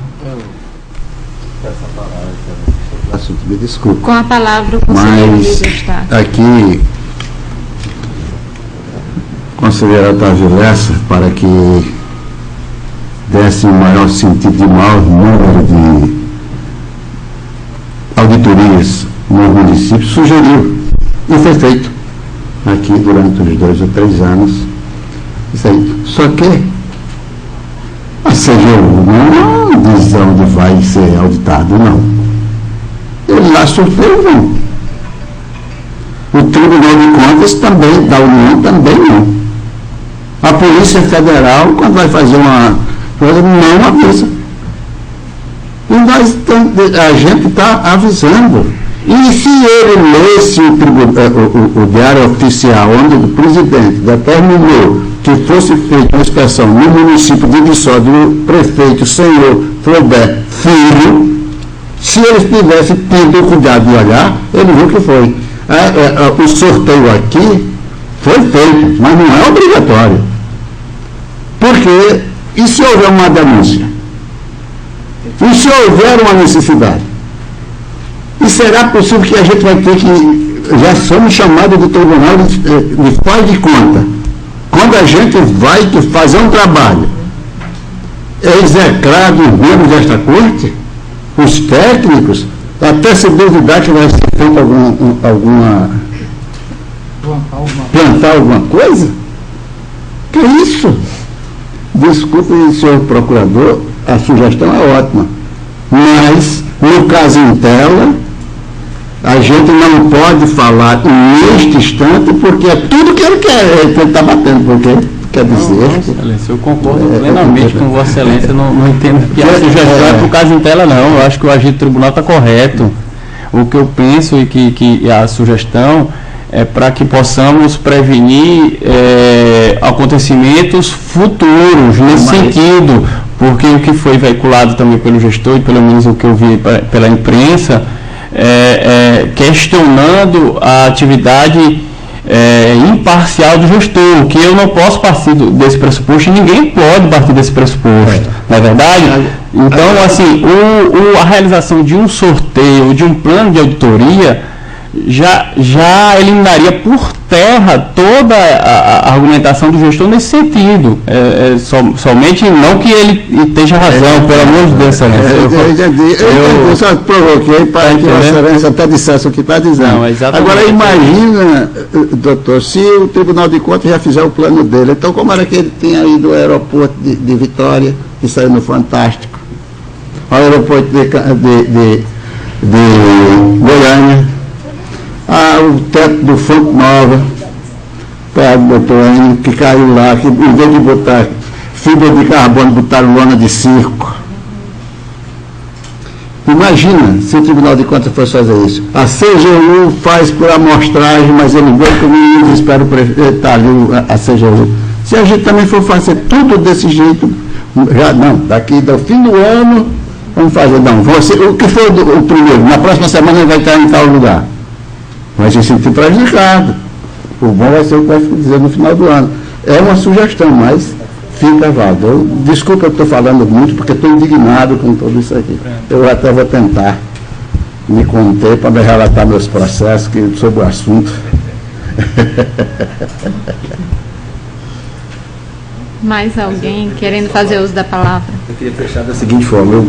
Me desculpe. Com a palavra o conselheiro Mas aqui, conselheiro Otávio Lessa, para que desse um maior sentido de maior número de auditorias no município, sugeriu, e foi feito aqui durante os 2 ou 3 anos. Isso aí. Só que a CGU não diz onde vai ser auditado, não. Ele lá sorteio, não. O Tribunal de Contas também, da União também não. A Polícia Federal, quando vai fazer uma coisa, não avisa. E a gente está avisando. E se ele lesse o diário oficial, onde o presidente determinou que fosse feita uma inspeção no município de Viçosa do prefeito senhor Flaubert Filho, se ele tivesse tido o cuidado de olhar, ele viu que foi. O sorteio aqui foi feito, mas não é obrigatório. Porque, e se houver uma denúncia? E se houver uma necessidade? E será possível que a gente vai ter que, já somos chamados do tribunal de faz de conta, quando a gente vai fazer um trabalho, é execrado os membros desta corte, os técnicos, até se duvidar que vai ser feito plantar alguma coisa? Que isso? Desculpe, senhor procurador, a sugestão é ótima, mas no caso em tela, a gente não pode falar neste instante, porque é tudo que ele quer, ele está batendo, porque quer dizer... Não, Vossa Excelência, eu concordo plenamente com Vossa Excelência, não entendo que a sugestão é por caso em tela, não. Eu acho que o agir do tribunal está correto. O que eu penso e que a sugestão é para que possamos prevenir acontecimentos futuros nesse sentido, porque o que foi veiculado também pelo gestor, e pelo menos o que eu vi pela imprensa, questionando a atividade imparcial do gestor, que eu não posso partir desse pressuposto, e ninguém pode partir desse pressuposto, não é verdade? Então, assim, a realização de um sorteio, de um plano de auditoria, já eliminaria por terra toda a argumentação do gestor nesse sentido. Somente não que ele esteja razão, pelo amor de Deus, Excelência. Eu só provoquei para que a Excelência até dissesse o que está dizendo. Não, agora, imagina, doutor, se o Tribunal de Contas já fizer o plano dele, então como era que ele tinha ido ao aeroporto de Vitória, que saiu no Fantástico, ao aeroporto de Goiânia, o teto do Fonte Nova, para o doutor Enio, que caiu lá, que em vez de botar fibra de carbono, botaram lona de circo. Imagina se o Tribunal de Contas fosse fazer isso. A CGU faz por amostragem, mas ele veio comigo e espera o prefeito, está ali a CGU. Se a gente também for fazer tudo desse jeito, daqui do fim do ano, vamos fazer, o que foi o primeiro, na próxima semana ele vai estar em tal lugar. Vai se sentir prejudicado. O bom vai ser o que vai dizer no final do ano. É uma sugestão, mas fica válido. Desculpa, eu estou falando muito, porque estou indignado com tudo isso aqui. Eu até vou tentar me conter para me relatar meus processos sobre o assunto. Mais alguém querendo fazer uso da palavra? Eu queria fechar da seguinte forma.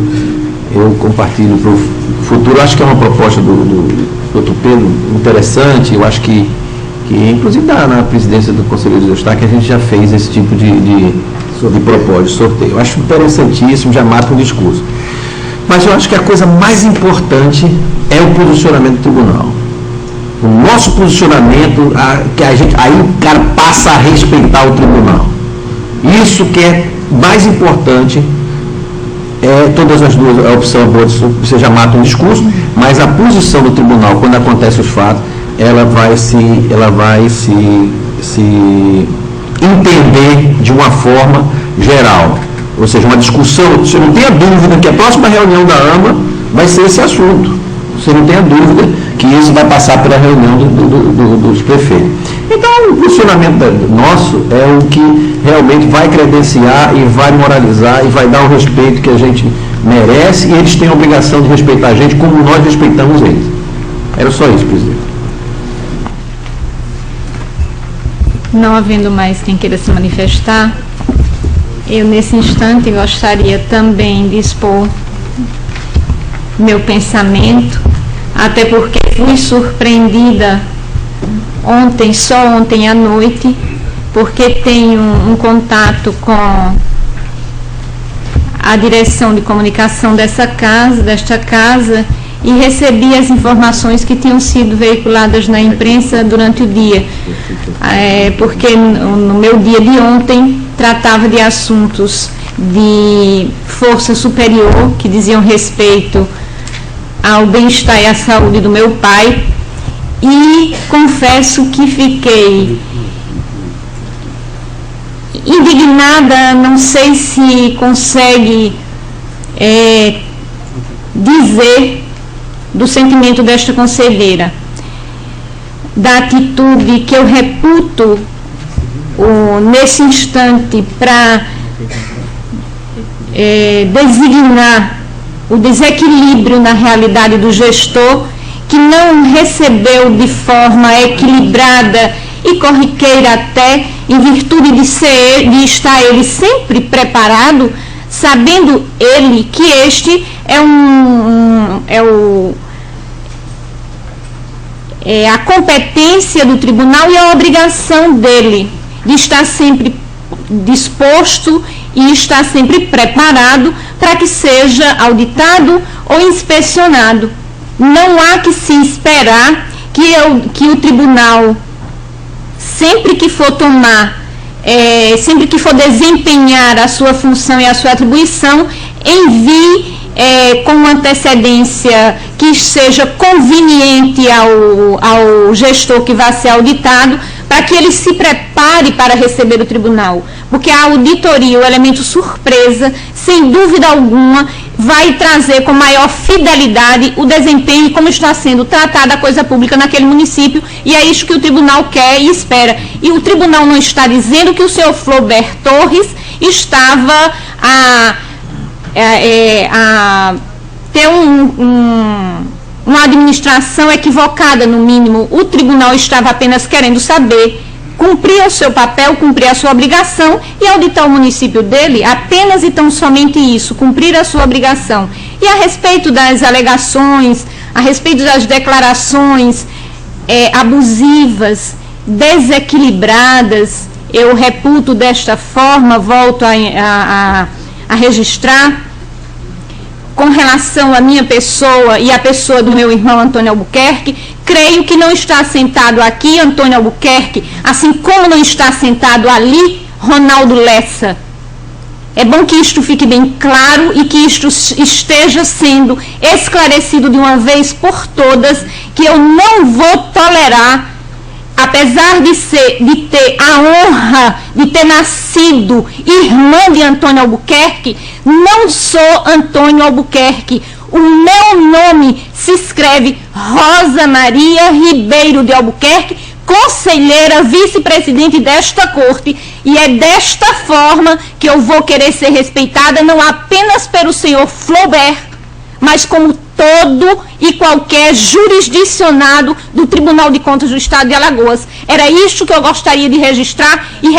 Eu compartilho para o futuro, acho que é uma proposta do doutor Pedro interessante, eu acho que inclusive na presidência do Conselho de Estado, que a gente já fez esse tipo de propósito, de sorteio. Eu acho interessantíssimo, já mata um discurso. Mas eu acho que a coisa mais importante é o posicionamento do tribunal. O nosso posicionamento, aí o cara passa a respeitar o tribunal. Isso que é mais importante. Todas as duas, a opção boa, você já mata um discurso, mas a posição do tribunal, quando acontece os fatos, ela vai se entender de uma forma geral. Ou seja, uma discussão, você não tenha dúvida que a próxima reunião da AMA vai ser esse assunto. Você não tenha dúvida que isso vai passar pela reunião dos prefeitos. Então, o funcionamento nosso é o que realmente vai credenciar e vai moralizar e vai dar o respeito que a gente merece, e eles têm a obrigação de respeitar a gente como nós respeitamos eles. Era só isso, presidente. Não havendo mais quem queira se manifestar, eu nesse instante gostaria também de expor meu pensamento, até porque fui surpreendida só ontem à noite, porque tenho um contato com a direção de comunicação desta casa, e recebi as informações que tinham sido veiculadas na imprensa durante o dia, porque no meu dia de ontem tratava de assuntos de força superior, que diziam respeito ao bem-estar e à saúde do meu pai, e confesso que fiquei indignada, não sei se consegue dizer do sentimento desta conselheira, da atitude que eu reputo nesse instante para designar o desequilíbrio na realidade do gestor, que não recebeu de forma equilibrada e corriqueira até, em virtude de estar ele sempre preparado, sabendo ele que este é a competência do tribunal e a obrigação dele de estar sempre disposto e estar sempre preparado para que seja auditado ou inspecionado. Não há que se esperar que o tribunal, sempre que for sempre que for desempenhar a sua função e a sua atribuição, envie com antecedência que seja conveniente ao gestor que vai ser auditado, para que ele se prepare para receber o tribunal. Porque a auditoria, o elemento surpresa, sem dúvida alguma, vai trazer com maior fidelidade o desempenho e como está sendo tratada a coisa pública naquele município, e é isso que o tribunal quer e espera. E o tribunal não está dizendo que o senhor Flober Torres estava a ter uma administração equivocada, no mínimo. O tribunal estava apenas querendo saber, cumprir o seu papel, cumprir a sua obrigação e auditar o município dele, apenas e tão somente isso, cumprir a sua obrigação. E a respeito das alegações, a respeito das declarações abusivas, desequilibradas, eu reputo desta forma, volto a registrar, com relação à minha pessoa e à pessoa do meu irmão Antônio Albuquerque, creio que não está sentado aqui Antônio Albuquerque, assim como não está sentado ali Ronaldo Lessa. É bom que isto fique bem claro e que isto esteja sendo esclarecido de uma vez por todas, que eu não vou tolerar, apesar de ter a honra de ter nascido irmã de Antônio Albuquerque, não sou Antônio Albuquerque. O meu nome se escreve Rosa Maria Ribeiro de Albuquerque, conselheira, vice-presidente desta corte, e é desta forma que eu vou querer ser respeitada, não apenas pelo senhor Flober, mas como todo e qualquer jurisdicionado do Tribunal de Contas do Estado de Alagoas. Era isso que eu gostaria de registrar e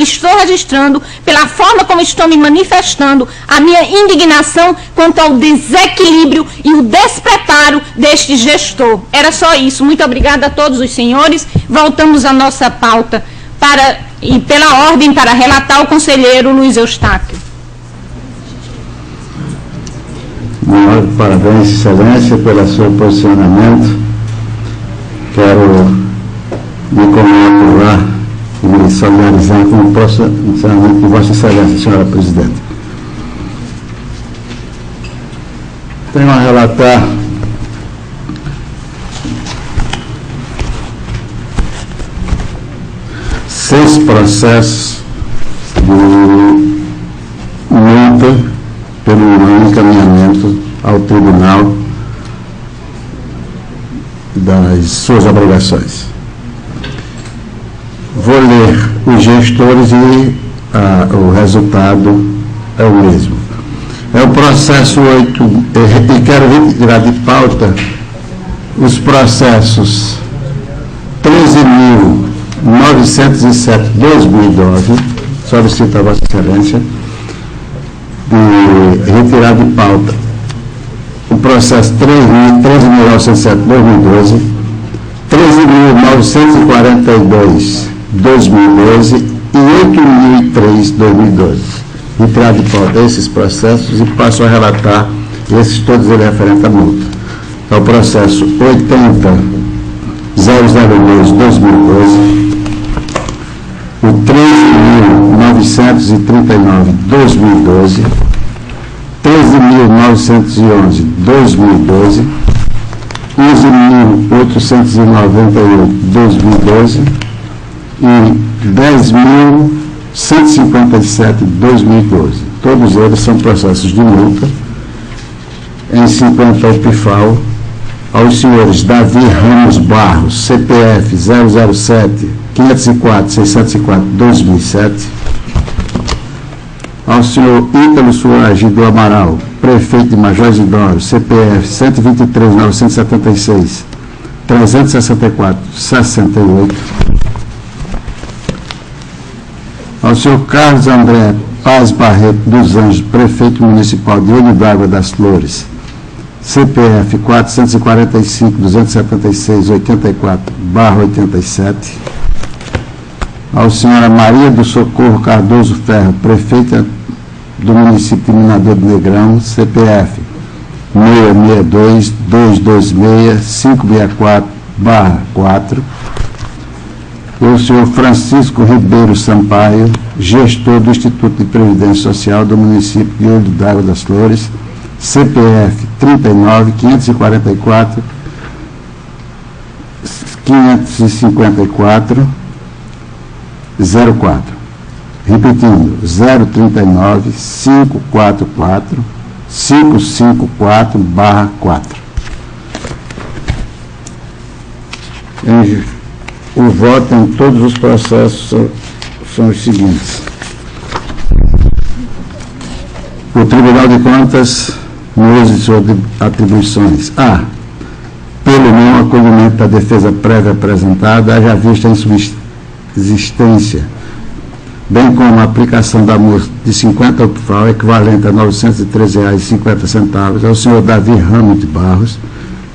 estou registrando, pela forma como estou me manifestando, a minha indignação quanto ao desequilíbrio e o despreparo deste gestor. Era só isso. Muito obrigada a todos os senhores. Voltamos à nossa pauta e pela ordem para relatar o conselheiro Luiz Eustáquio. Parabéns, Excelência, pelo seu posicionamento. Quero me congratular e me solidarizar com o posicionamento de Vossa Excelência, Senhora Presidente. Tenho a relatar seis processos de multa pelo não encaminhamento ao tribunal das suas obrigações. Vou ler os gestores e o resultado é o mesmo. É o processo 8, e quero retirar de pauta os processos 13.907/2012, solicito a Vossa Excelência de retirar de pauta o processo 13.907/2012, 13.942/2012 e 8.003/2012. Retirar de pauta esses processos e passo a relatar esses todos eles referentes à multa. É o processo 80.002/2012, o 13.939/2012, 13.940/2012 11.911/2012, 11.898/2012 e 10.157/2012. Todos eles são processos de multa em 50 UPFAL aos senhores Davi Ramos Barros, CPF 007-504-604-2007, ao senhor Ítalo Soares do Amaral, prefeito de Major Isidoro, CPF 123.976-364-68, ao senhor Carlos André Paz Barreto dos Anjos, prefeito municipal de Olho d'Água das Flores, CPF 445-276-84/87, ao senhora Maria do Socorro Cardoso Ferro, prefeita do município de Minador do Negrão, CPF 662-226-564/4, e o senhor Francisco Ribeiro Sampaio, gestor do Instituto de Previdência Social do município de Olho d'Água das Flores, CPF 39-554-554-04. Repetindo, 039-544-554/4. O voto em todos os processos são os seguintes. O Tribunal de Contas, no uso de suas atribuições: A. Pelo não acolhimento da defesa prévia apresentada, haja vista em subsistência, bem como a aplicação da multa de 50 UPFAL, equivalente a R$ 913,50, ao senhor Davi Ramos de Barros,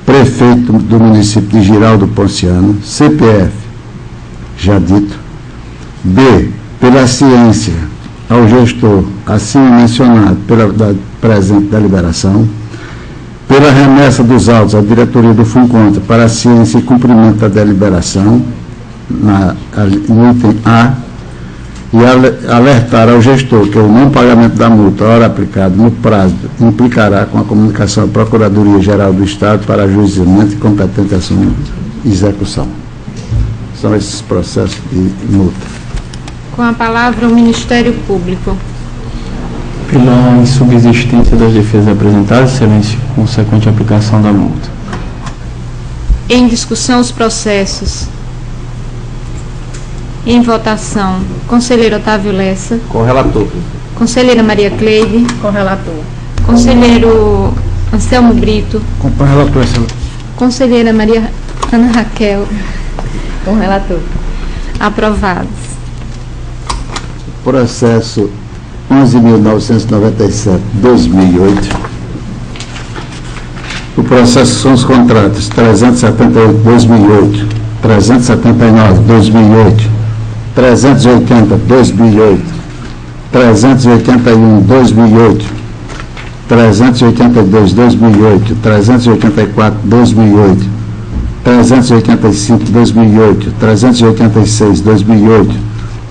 prefeito do município de Giraldo Ponciano, CPF, já dito. B. Pela ciência ao gestor acima mencionado da presente deliberação, pela remessa dos autos à diretoria do FUNCONTRA para a ciência e cumprimento da deliberação, no item A, e alertar ao gestor que o não pagamento da multa, hora aplicada no prazo, implicará com a comunicação à Procuradoria-Geral do Estado para ajuizamento e competente ação e execução. São esses processos de multa. Com a palavra o Ministério Público. Pela insubsistência das defesas apresentadas, excelência, consequente aplicação da multa. Em discussão os processos. Em votação, conselheiro Otávio Lessa. Com relator. Conselheira Maria Cleide. Com relator. Conselheiro Anselmo Brito. Com o relator, excelência. Conselheira Maria Ana Raquel. Com relator. Aprovados. Processo 11.997/2008. O processo são os contratos 378/2008, 379/2008, 380/2008, 381/2008, 382/2008, 384/2008, 385/2008, 386/2008,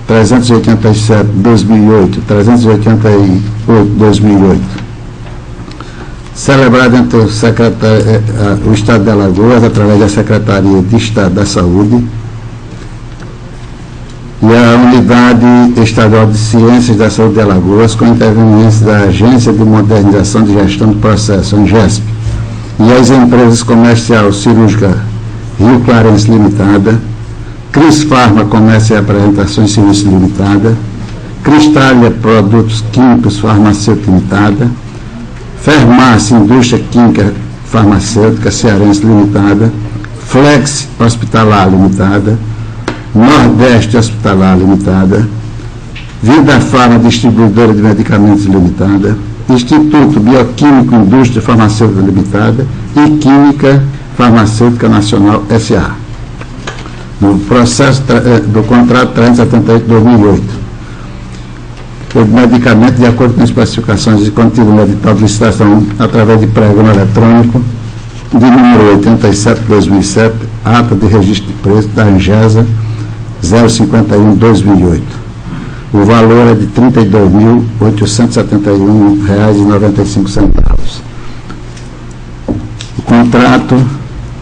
387/2008, 388/2008. Celebrado entre o Estado de Alagoas, através da Secretaria de Estado da Saúde, e a Unidade Estadual de Ciências da Saúde de Alagoas, com interveniência da Agência de Modernização de Gestão do Processo, ANGESP, e as empresas comercial cirúrgica Rio Clarence Limitada, Cris Farma Comércio e Apresentações Serviços Limitada, Cristália Produtos Químicos Farmacêutica Limitada, Farmácia Indústria Química Farmacêutica Cearense Limitada, Flex Hospitalar Limitada, Nordeste Hospitalar Limitada, Vida Farma Distribuidora de Medicamentos Limitada, Instituto Bioquímico Indústria Farmacêutica Limitada e Química Farmacêutica Nacional S.A. No processo do contrato 378/2008, o medicamento de acordo com as especificações de conteúdo no edital de licitação através de pregão eletrônico de número 87/2007, ata de registro de preço da Angesa 051/2008. O valor é de R$ 32.871,95. O contrato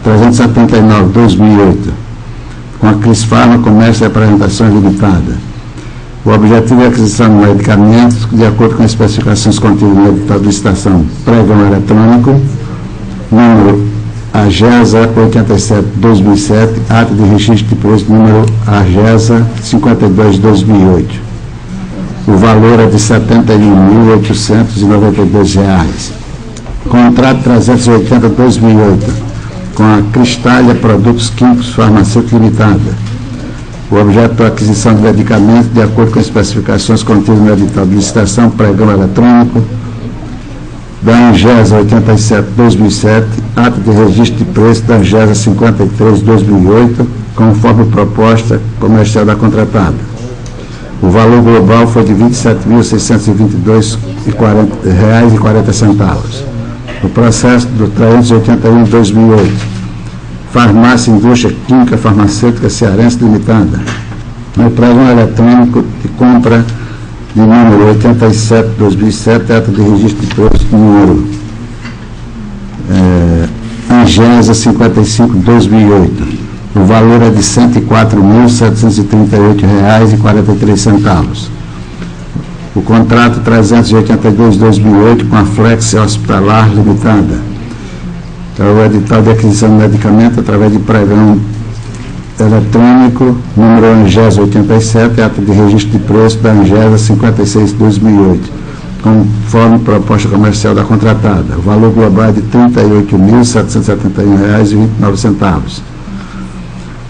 379/2008 com a Cris Farma Comércio e Apresentações Limitada. O objetivo é a aquisição de medicamentos de acordo com as especificações contidas no edital de licitação pregão eletrônico, número AGESA 87/2007, ata de registro de preço número AGESA 52/2008. O valor é de R$ 71.892. Contrato 380/2008 com a Cristália Produtos Químicos Farmacêuticos Limitada. O objeto é a aquisição de medicamentos de acordo com as especificações contidas no edital de licitação pregão eletrônico da ANGESA 87/2007, ata de registro de preço da ANGESA 53/2008, conforme proposta comercial da contratada. O valor global foi de R$ 27.622,40. O processo do 381/2008, Farmácia Indústria Química Farmacêutica Cearense Limitada, no pregão eletrônico de compra de número 87/2007, ata de registro de preço número ANGESA 55/2008. O valor é de R$ 104.738,43. O contrato 382/2008 com a Flex Hospitalar Limitada. O edital de aquisição de medicamento através de pregão eletrônico, número ANGESA 87, ata de registro de preço da ANGESA 56/2008, conforme proposta comercial da contratada. O valor global é de R$ 38.771,29.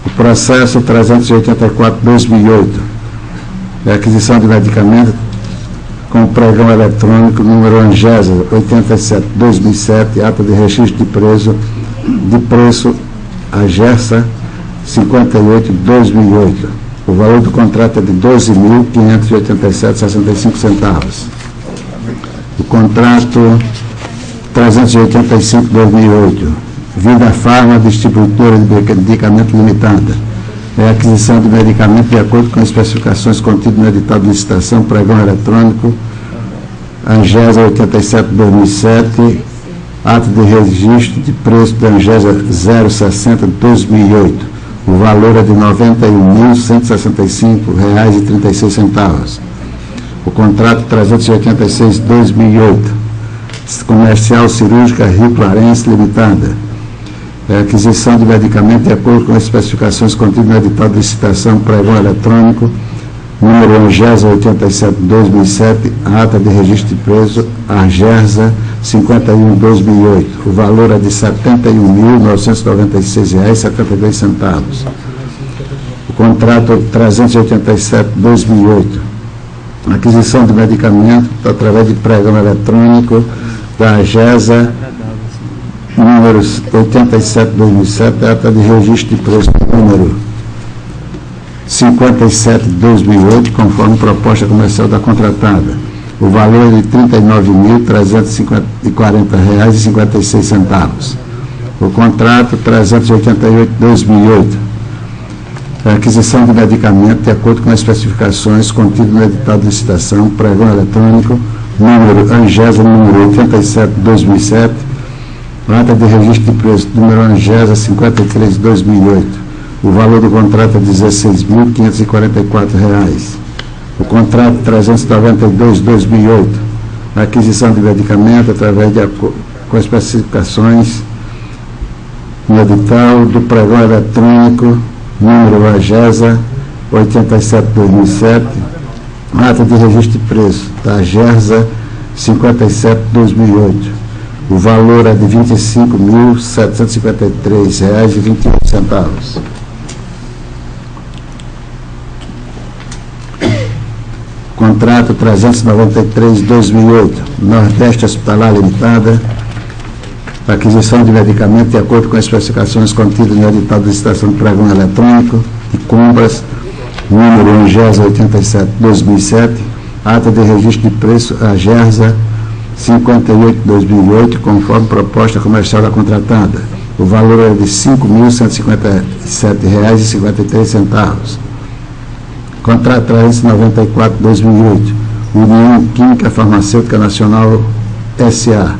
O processo 384/2008 é a aquisição de medicamento com pregão eletrônico, número ANGESA 87/2007, ata de registro de preço AGESA 58/2008. O valor do contrato é de R$ 12.587,65. O contrato 385/2008, Vida Farma Distribuidora de Medicamento Limitada. É a aquisição de medicamento de acordo com as especificações contidas no edital de licitação pregão eletrônico ANGESA 87/2007, ata de registro de preço da ANGESA 060/2008. O valor é de R$ 91.165,36. O contrato 386/2008, Comercial Cirúrgica Rio Clarence Limitada. É a aquisição de medicamento de acordo com as especificações contidas no edital de licitação pregão eletrônico, número ANGESA 87/2007, ata de registro de preço ANGESA 51/2008. O valor é de R$ 71.996,72. O contrato 387/2008, aquisição de medicamento através de pregão eletrônico da ANGESA número 87/2007, ata de registro de preço número 57/2008, conforme proposta comercial da contratada. O valor é de R$ 39.340,56. O contrato 388/2008, a aquisição de medicamento de acordo com as especificações contidas no edital de licitação pregão eletrônico, número ANGESA número 87/2007, ata de registro de preço, número ANGESA 53/2008. O valor do contrato é de R$ 16.544. O contrato 392/2008, a aquisição de medicamento através com as especificações no edital do pregão eletrônico, número ANGESA 87/2007, ata de registro de preço da AGESA 57/2008. O valor é de R$ 25.753,28. Contrato 393/2008, Nordeste Hospitalar Limitada, aquisição de medicamento de acordo com as especificações contidas no edital de licitação de pregão eletrônico e compras, número ANGESA 87/2007, ata de registro de preço AGESA 58/2008, conforme proposta comercial da contratada. O valor é de R$ 5.157,53. Contrato 394/2008, União Química Farmacêutica Nacional S.A.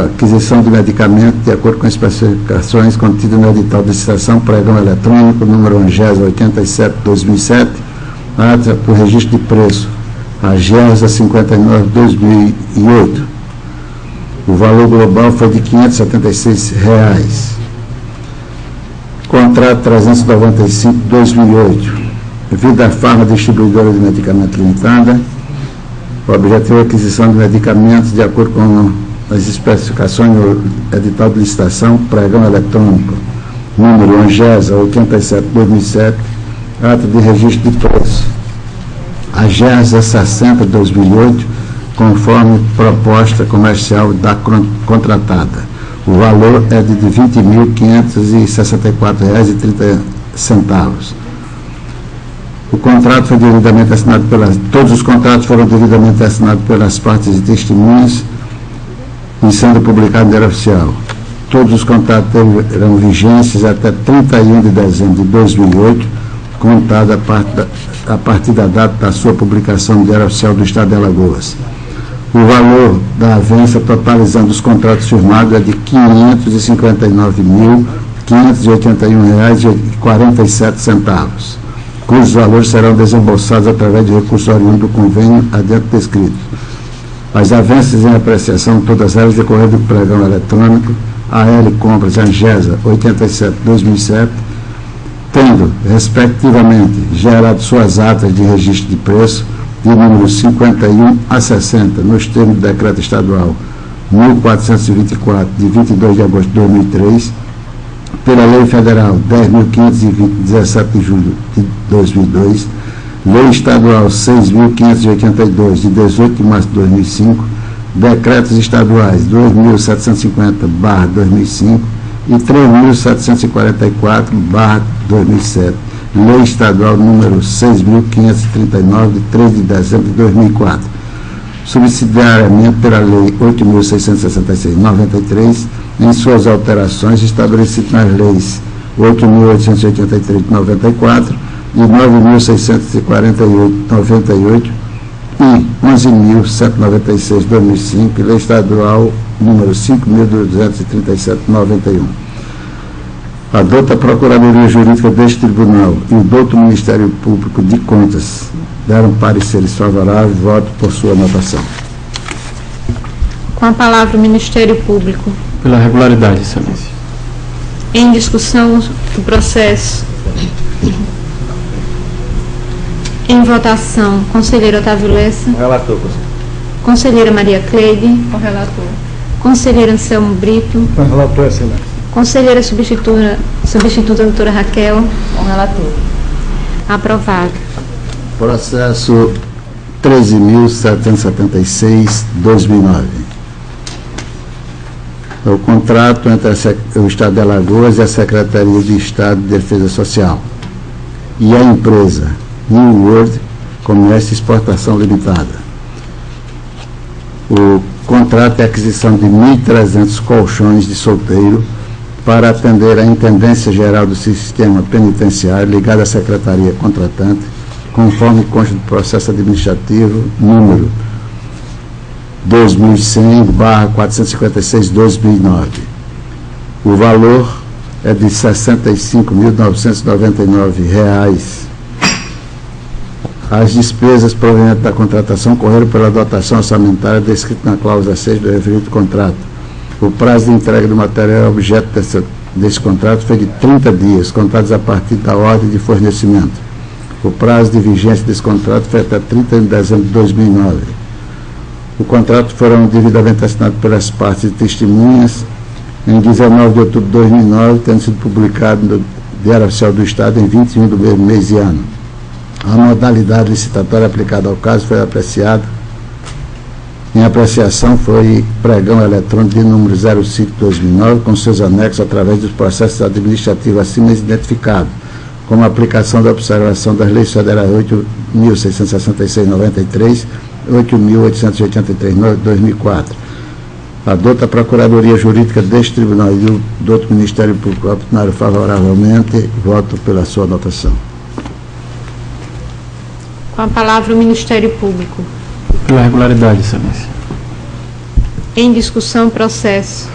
Aquisição de medicamentos de acordo com as especificações contidas no edital de licitação pregão eletrônico, número ANGESA 87/2007, ata por registro de preço, AGESA 59/2008. O valor global foi de R$ 576. Contrato 395/2008, Vida Farma Distribuidora de Medicamentos Limitada. O objetivo é a aquisição de medicamentos de acordo com as especificações no edital de licitação pregão eletrônico, número ANGESA 87/2007, ata de registro de preço, AGESA 60/2008, conforme proposta comercial da contratada. O valor é de R$ 20.564,30. O contrato foi devidamente assinado todos os contratos foram devidamente assinados pelas partes e testemunhas e sendo publicado no Diário Oficial. Todos os contratos terão vigências até 31 de dezembro de 2008, contado a partir da data da sua publicação no Diário Oficial do Estado de Alagoas. O valor da avança totalizando os contratos firmados é de R$ 559.581,47, cujos valores serão desembolsados através de recursos oriundos do convênio adiante descrito. As avanças em apreciação, todas elas decorrendo do pregão eletrônico AL Compras ANGESA 87/2007, tendo, respectivamente, gerado suas atas de registro de preço de número 51 a 60, nos termos do Decreto Estadual 1424, de 22 de agosto de 2003, pela Lei Federal 10.520, 17 de julho de 2002, Lei Estadual 6.582, de 18 de março de 2005, Decretos Estaduais 2.750/2005 e 3.744/2007, Lei Estadual número 6.539, de 3 de dezembro de 2004, subsidiariamente pela Lei 8.666/93, em suas alterações estabelecidas nas leis 8.883 de 94 e 9.648/98 e 11.196 de 2005, e Lei Estadual número 5.237/91. Adota a Procuradoria Jurídica deste Tribunal e o douto Ministério Público de Contas deram pareceres favoráveis, voto por sua anotação. Com a palavra o Ministério Público. Pela regularidade, Excelência. Em discussão do processo. Em votação, conselheiro Otávio Lessa. Relator. Conselheira Maria Cleide. Com relator. Conselheiro Anselmo Brito. Com relator, Excelência. Conselheira substituta doutora Raquel. Com relator. Aprovado. Processo 13.776/2009. O contrato entre o Estado de Alagoas e a Secretaria de Estado de Defesa Social e a empresa New World Comércio e Exportação Limitada. O contrato é a aquisição de 1.300 colchões de solteiro para atender a Intendência Geral do Sistema Penitenciário ligada à Secretaria Contratante, conforme consta do processo administrativo número 2100/456/2009. O valor é de R$ 65.999. As despesas provenientes da contratação correram pela dotação orçamentária descrita na cláusula 6 do referido contrato. O prazo de entrega do material objeto desse contrato foi de 30 dias, contados a partir da ordem de fornecimento. O prazo de vigência desse contrato foi até 30 de dezembro de 2009. O contrato foram devidamente assinados pelas partes e testemunhas em 19 de outubro de 2009, tendo sido publicado no Diário Oficial do Estado em 21 do mesmo mês e ano. A modalidade licitatória aplicada ao caso foi apreciada. Em apreciação foi pregão eletrônico de número 05/2009, com seus anexos através dos processos administrativos acima identificados, como a aplicação da observação das leis federais 8.666/93, 8.883/2004. Adota a Procuradoria Jurídica deste Tribunal e do outro Ministério Público opinaram favoravelmente, voto pela sua anotação. Com a palavra o Ministério Público. Pela regularidade, Excelência. Em discussão, processo.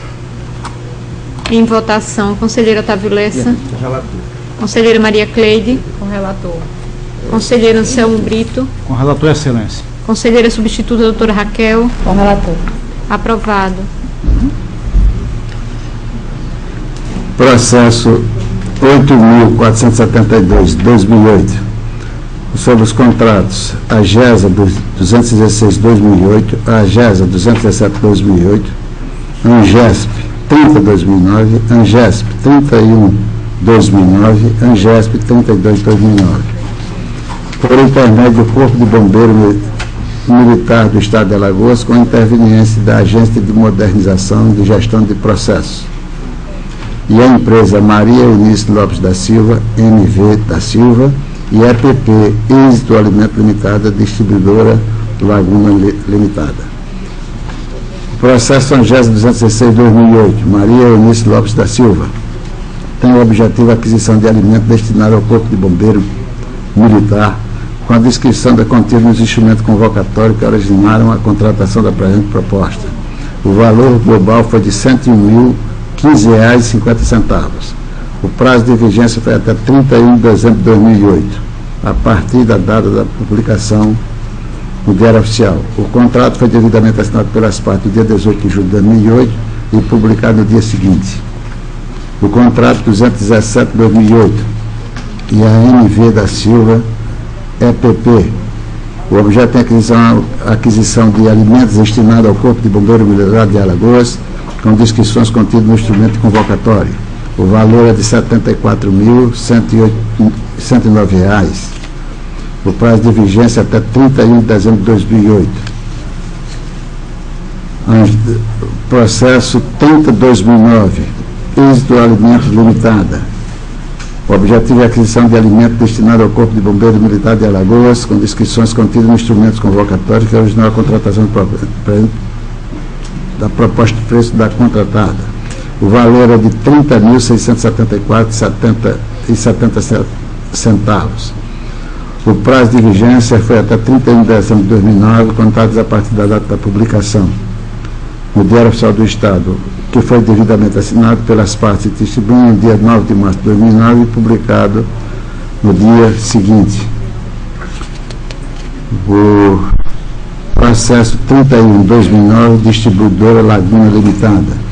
Em votação, conselheiro Otávio Lessa. Conselheira Maria Cleide. Com relator. Conselheiro Anselmo Brito. Com relator, Excelência. Conselheira substituta doutora Raquel. Com relator. Aprovado. Processo 8.472/2008, sobre os contratos AGESA 216/2008, AGESA 217/2008, ANGESP 30/2009, ANGESP 31/2009, ANGESP 32/2009. Por intermédio do Corpo de Bombeiro Militar do Estado de Alagoas, com interveniência da Agência de Modernização e de Gestão de Processos e a empresa Maria Eunice Lopes da Silva, MV da Silva, e EPP Êxito Alimento Limitada, distribuidora Laguna Limitada. Processo ANGESA 216/2008, Maria Eunice Lopes da Silva, tem o objetivo a aquisição de alimentos destinados ao Corpo de Bombeiro Militar, com a descrição da contida nos instrumentos convocatórios que originaram a contratação da presente proposta. O valor global foi de R$ 101.015,50. O prazo de vigência foi até 31 de dezembro de 2008, a partir da data da publicação no Diário Oficial. O contrato foi devidamente assinado pelas partes no dia 18 de julho de 2008 e publicado no dia seguinte. O contrato 217/2008 e a MV da Silva, EPP. O objeto é a aquisição de alimentos destinados ao Corpo de Bombeiro Militar de Alagoas, com descrições contidas no instrumento convocatório. O valor é de R$ 74.109. O prazo de vigência é até 31 de dezembro de 2008. Processo 30/2009, Êxito Alimentos Limitada. O objetivo é a aquisição de alimentos destinados ao Corpo de Bombeiro Militar de Alagoas, com descrições contidas nos instrumentos convocatórios que originou a contratação da proposta de preço da contratada. O valor é de R$ 30.674,70. O prazo de vigência foi até 31 de dezembro de 2009, contados a partir da data da publicação no Diário Oficial do Estado, que foi devidamente assinado pelas partes e distribuído no dia 9 de março de 2009 e publicado no dia seguinte. O processo 31/2009, distribuidora Laguna Limitada.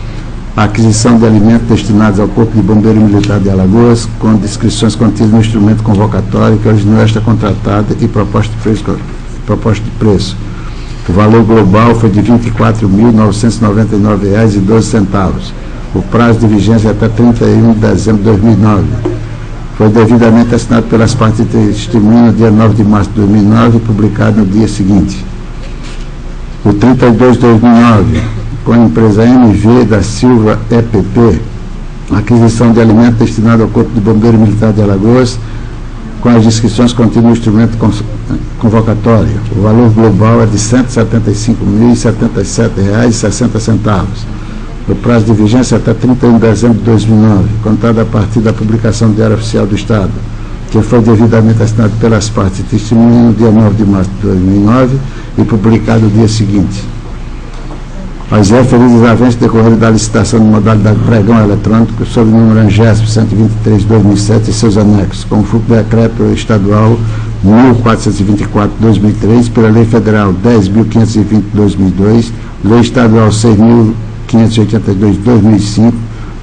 A aquisição de alimentos destinados ao Corpo de Bombeiro Militar de Alagoas, com descrições contidas no instrumento convocatório que originou esta contratada e proposta de preço. O valor global foi de R$ 24.999,12. O prazo de vigência é até 31 de dezembro de 2009. Foi devidamente assinado pelas partes de testemunha no dia 9 de março de 2009 e publicado no dia seguinte. O 32/2009, com a empresa MV da Silva, EPP, aquisição de alimentos destinados ao Corpo de Bombeiro Militar de Alagoas, com as descrições contidas no instrumento convocatório. O valor global é de R$ 175.077,60. O prazo de vigência é até 31 de dezembro de 2009, contado a partir da publicação do Diário Oficial do Estado, que foi devidamente assinado pelas partes e testemunha no dia 9 de março de 2009 e publicado no dia seguinte. As referidas avanços decorreram da licitação de modalidade pregão eletrônico sob o número ANGESP 123/2007 e seus anexos, com o decreto estadual 1424/2003, pela Lei Federal 10.520/2002, Lei Estadual 6.582/2005,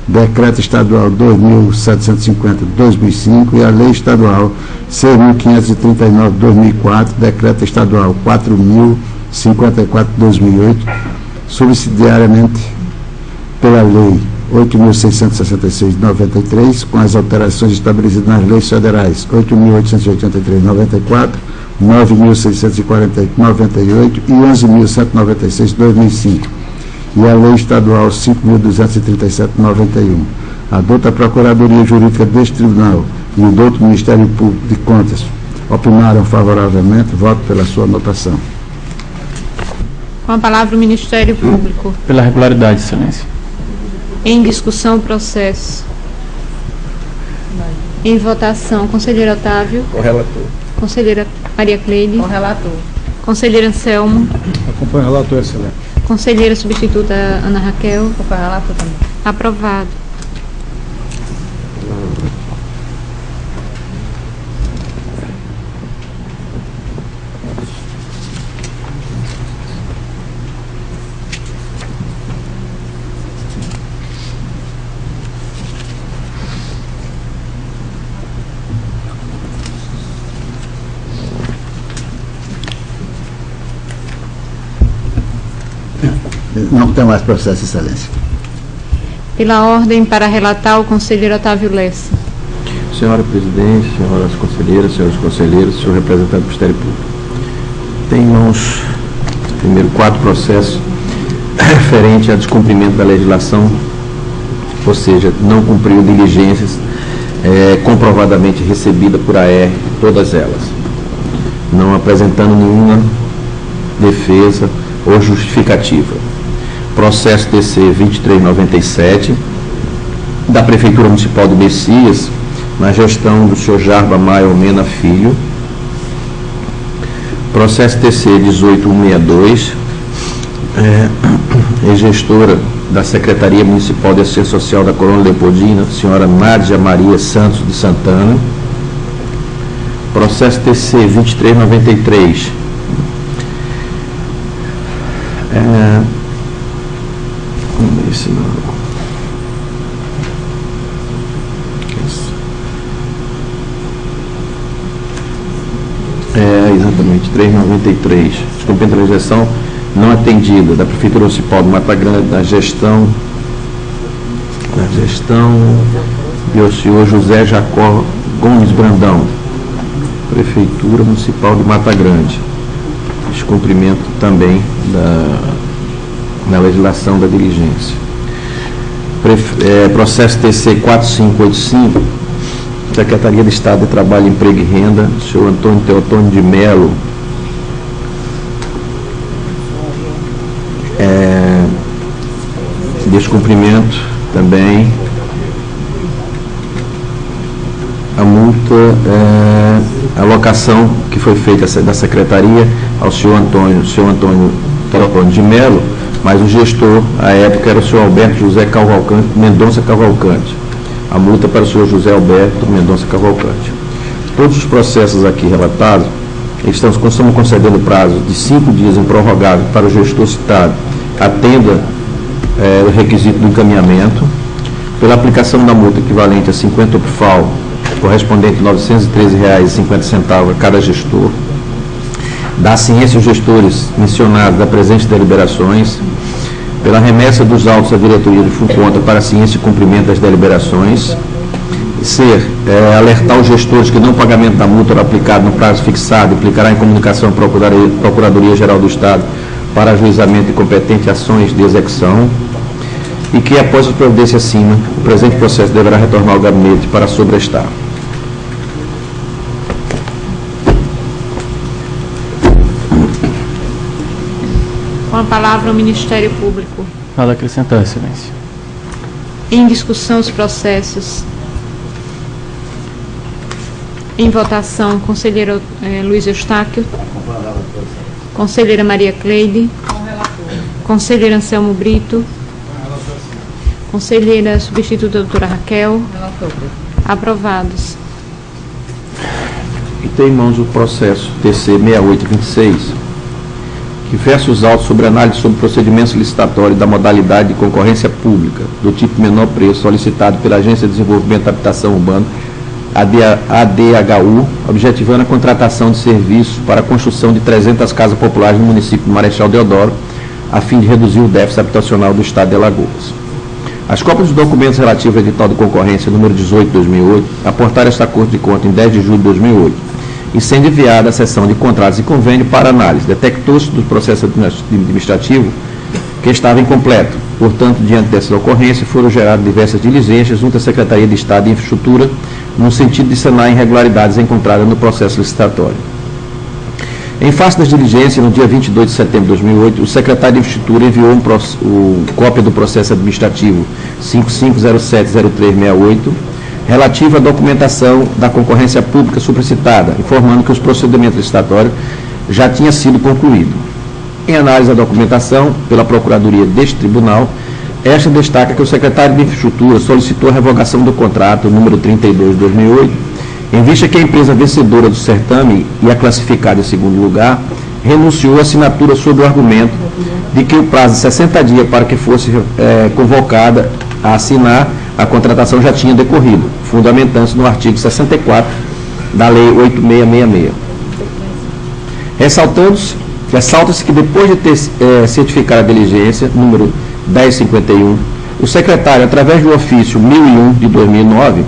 Decreto Estadual 2.750/2005 e a Lei Estadual 6.539/2004, Decreto Estadual 4.054/2008, subsidiariamente pela Lei 8.666/93, com as alterações estabelecidas nas leis federais 8.883/94, 9.648/98 e 11.196/2005, e a Lei Estadual 5.237/91. A douta Procuradoria Jurídica deste Tribunal e o douto Ministério Público de Contas opinaram favoravelmente. Voto pela sua anotação. Com a palavra o Ministério Público. Pela regularidade, Excelência. Em discussão, processo. Em votação, conselheiro Otávio. Com relator. Conselheira Maria Cleide. Com o relator. Conselheiro Anselmo. Acompanho o relator, excelente. Conselheira substituta Ana Raquel. Com o relator também. Aprovado. Não tem mais processo, Excelência. Pela ordem, para relatar, o conselheiro Otávio Lessa. Senhora Presidente, senhoras conselheiras, senhores conselheiros, senhor representante do Ministério Público. Tem em mãos, primeiro, 4 processos referentes a descumprimento da legislação, ou seja, não cumpriu diligências comprovadamente recebida por AR, todas elas, não apresentando nenhuma defesa ou justificativa. Processo TC 2397, da Prefeitura Municipal de Messias, na gestão do senhor Jarba Maia Almena Filho. Processo TC 18162, gestora da Secretaria Municipal de Assistência Social da Colônia Leopoldina, senhora Nádia Maria Santos de Santana. Processo TC 2393, esse não. Exatamente, 393. Descumprimento da legislação não atendida da Prefeitura Municipal de Mata Grande, na gestão do senhor José Jacó Gomes Brandão, Prefeitura Municipal de Mata Grande. Descumprimento também na legislação da diligência. Processo TC 4585, Secretaria de Estado de Trabalho, Emprego e Renda, senhor Antônio Teotônio de Melo, descumprimento também. A multa, a alocação que foi feita da Secretaria ao senhor Antônio Teotônio de Melo, mas o gestor, à época, era o senhor Alberto José Mendonça Cavalcante. A multa para o senhor José Alberto Mendonça Cavalcante. Todos os processos aqui relatados, estamos concedendo prazo de 5 dias improrrogável para o gestor citado, atenda o requisito do encaminhamento, pela aplicação da multa equivalente a 50 UPFAL, correspondente a R$ 913,50 a cada gestor, da ciência aos gestores mencionados das presentes deliberações, pela remessa dos autos à diretoria do FUNCONTA para ciência e cumprimento das deliberações, alertar os gestores que não pagamento da multa ou aplicado no prazo fixado implicará em comunicação à Procuradoria-Geral do Estado para ajuizamento de competentes ações de execução, e que, após a providência acima, o presente processo deverá retornar ao gabinete para sobrestar. Com a palavra o Ministério Público. Nada a acrescentar, Excelência. Em discussão os processos. Em votação, conselheiro Luiz Eustáquio. Conselheira Maria Cleide. Conselheiro Anselmo Brito. Conselheira substituta doutora Raquel. Aprovados. E tem em mãos o processo TC 6826, que versa os autos sobre análise sobre procedimentos licitatórios da modalidade de concorrência pública, do tipo menor preço, solicitado pela Agência de Desenvolvimento da Habitação Urbana, ADHU, objetivando a contratação de serviços para a construção de 300 casas populares no município de Marechal Deodoro, a fim de reduzir o déficit habitacional do Estado de Alagoas. As cópias dos documentos relativos ao edital de concorrência número 18 de 2008 aportaram esta Corte de Contas em 10 de julho de 2008 e sendo enviada à seção de contratos e convênio para análise. Detectou-se do processo administrativo que estava incompleto. Portanto, diante dessa ocorrência, foram geradas diversas diligências junto à Secretaria de Estado de Infraestrutura no sentido de sanar irregularidades encontradas no processo licitatório. Em face das diligências, no dia 22 de setembro de 2008, o secretário de Infraestrutura enviou cópia do processo administrativo 55070368, relativa à documentação da concorrência pública supracitada, informando que os procedimentos licitatórios já tinham sido concluídos. Em análise da documentação pela Procuradoria deste Tribunal, esta destaca que o secretário de Infraestrutura solicitou a revogação do contrato número 32 de 2008, em vista que a empresa vencedora do certame e a classificada em segundo lugar renunciou à assinatura sob o argumento de que o prazo de 60 dias para que fosse convocada a assinar a contratação já tinha decorrido, fundamentando-se no artigo 64 da Lei 8666. Ressalta-se que depois de ter certificado a diligência, número 1051, o secretário, através do ofício 1001 de 2009,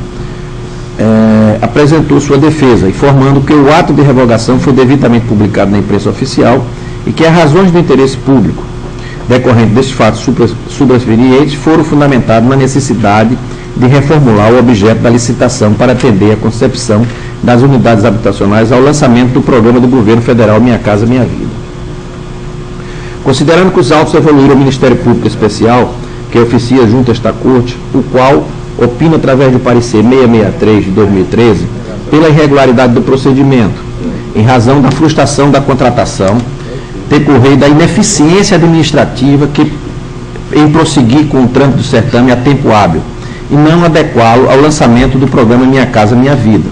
apresentou sua defesa, informando que o ato de revogação foi devidamente publicado na imprensa oficial e que as razões do interesse público decorrentes destes fatos subvenientes foram fundamentadas na necessidade de reformular o objeto da licitação para atender a concepção das unidades habitacionais ao lançamento do programa do governo federal Minha Casa Minha Vida. Considerando que os autos evoluíram ao Ministério Público Especial, que oficia junto a esta Corte, o qual opina através do parecer 663 de 2013, pela irregularidade do procedimento, em razão da frustração da contratação, decorrer da ineficiência administrativa em prosseguir com o trâmite do certame a tempo hábil e não adequá-lo ao lançamento do programa Minha Casa Minha Vida,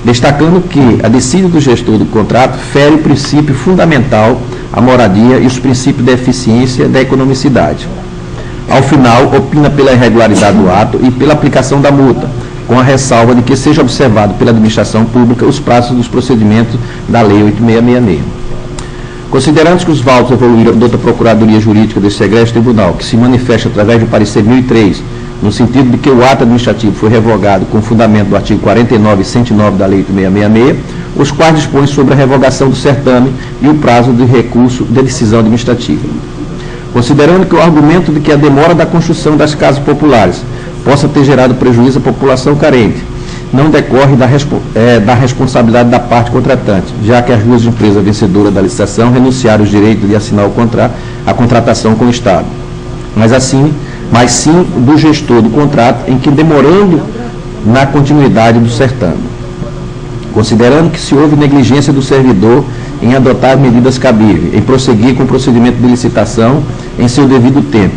destacando que a desídia do gestor do contrato fere o princípio fundamental, a moradia e os princípios da eficiência e da economicidade. Ao final, opina pela irregularidade do ato e pela aplicação da multa, com a ressalva de que seja observado pela administração pública os prazos dos procedimentos da Lei 8666. Considerando que os autos evoluíram da Procuradoria Jurídica deste Egrégio Tribunal, que se manifesta através do parecer 1003, no sentido de que o ato administrativo foi revogado com fundamento do artigo 49 e 109 da Lei 8666, os quais dispõem sobre a revogação do certame e o prazo de recurso de decisão administrativa. Considerando que o argumento de que a demora da construção das casas populares possa ter gerado prejuízo à população carente, não decorre da responsabilidade da parte contratante, já que as duas empresas vencedoras da licitação renunciaram os direitos de assinar a contratação com o Estado, mas sim do gestor do contrato, em que demorando na continuidade do certame. Considerando que se houve negligência do servidor em adotar medidas cabíveis, em prosseguir com o procedimento de licitação em seu devido tempo,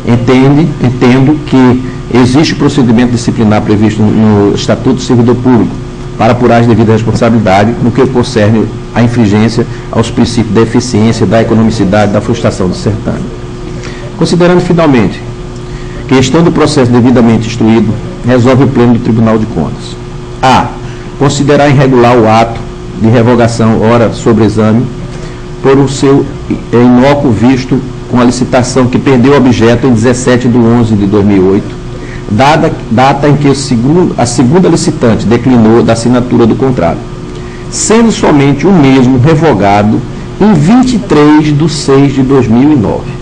entendo que existe procedimento disciplinar previsto no Estatuto do Servidor Público para apurar as devidas responsabilidades no que concerne à infringência aos princípios da eficiência, da economicidade, da frustração do certame. Considerando, finalmente, que, estando o processo devidamente instruído, resolve o Pleno do Tribunal de Contas. A. Considerar irregular o ato de revogação, ora sobre exame, por o seu inócuo visto com a licitação que perdeu objeto em 17/11/2008, data em que a segunda licitante declinou da assinatura do contrato, sendo somente o mesmo revogado em 23/6/2009.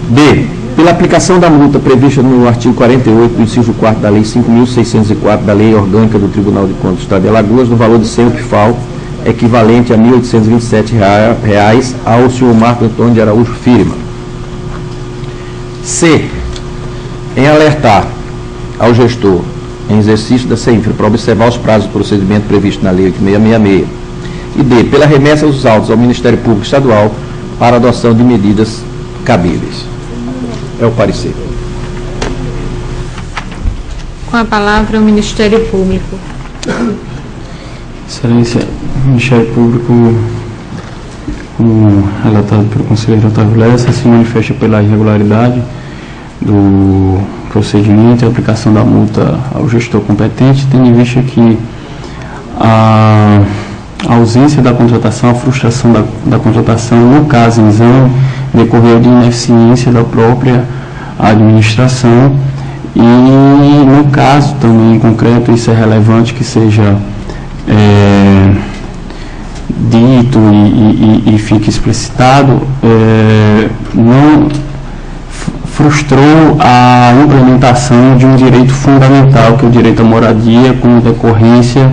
B. Pela aplicação da multa prevista no artigo 48 do inciso 4 da Lei 5.604 da Lei Orgânica do Tribunal de Contas do Estado de Alagoas, no valor de 100 PFAL, equivalente a R$ 1.827 ao senhor Marco Antônio de Araújo Firma. C. Em alertar ao gestor, em exercício da CEINFRA, para observar os prazos do procedimento previsto na Lei 8666. E D. Pela remessa dos autos ao Ministério Público Estadual para adoção de medidas cabíveis. É o parecer. Com a palavra o Ministério Público. Excelência, o Ministério Público, como relatado pelo conselheiro Otávio Lessa, se manifesta pela irregularidade do procedimento e aplicação da multa ao gestor competente, tendo em vista que a ausência da contratação, a frustração da contratação, no caso em exame, decorreu de ineficiência da própria administração e, no caso também em concreto, isso é relevante que seja dito e fique explicitado, não frustrou a implementação de um direito fundamental, que é o direito à moradia, como decorrência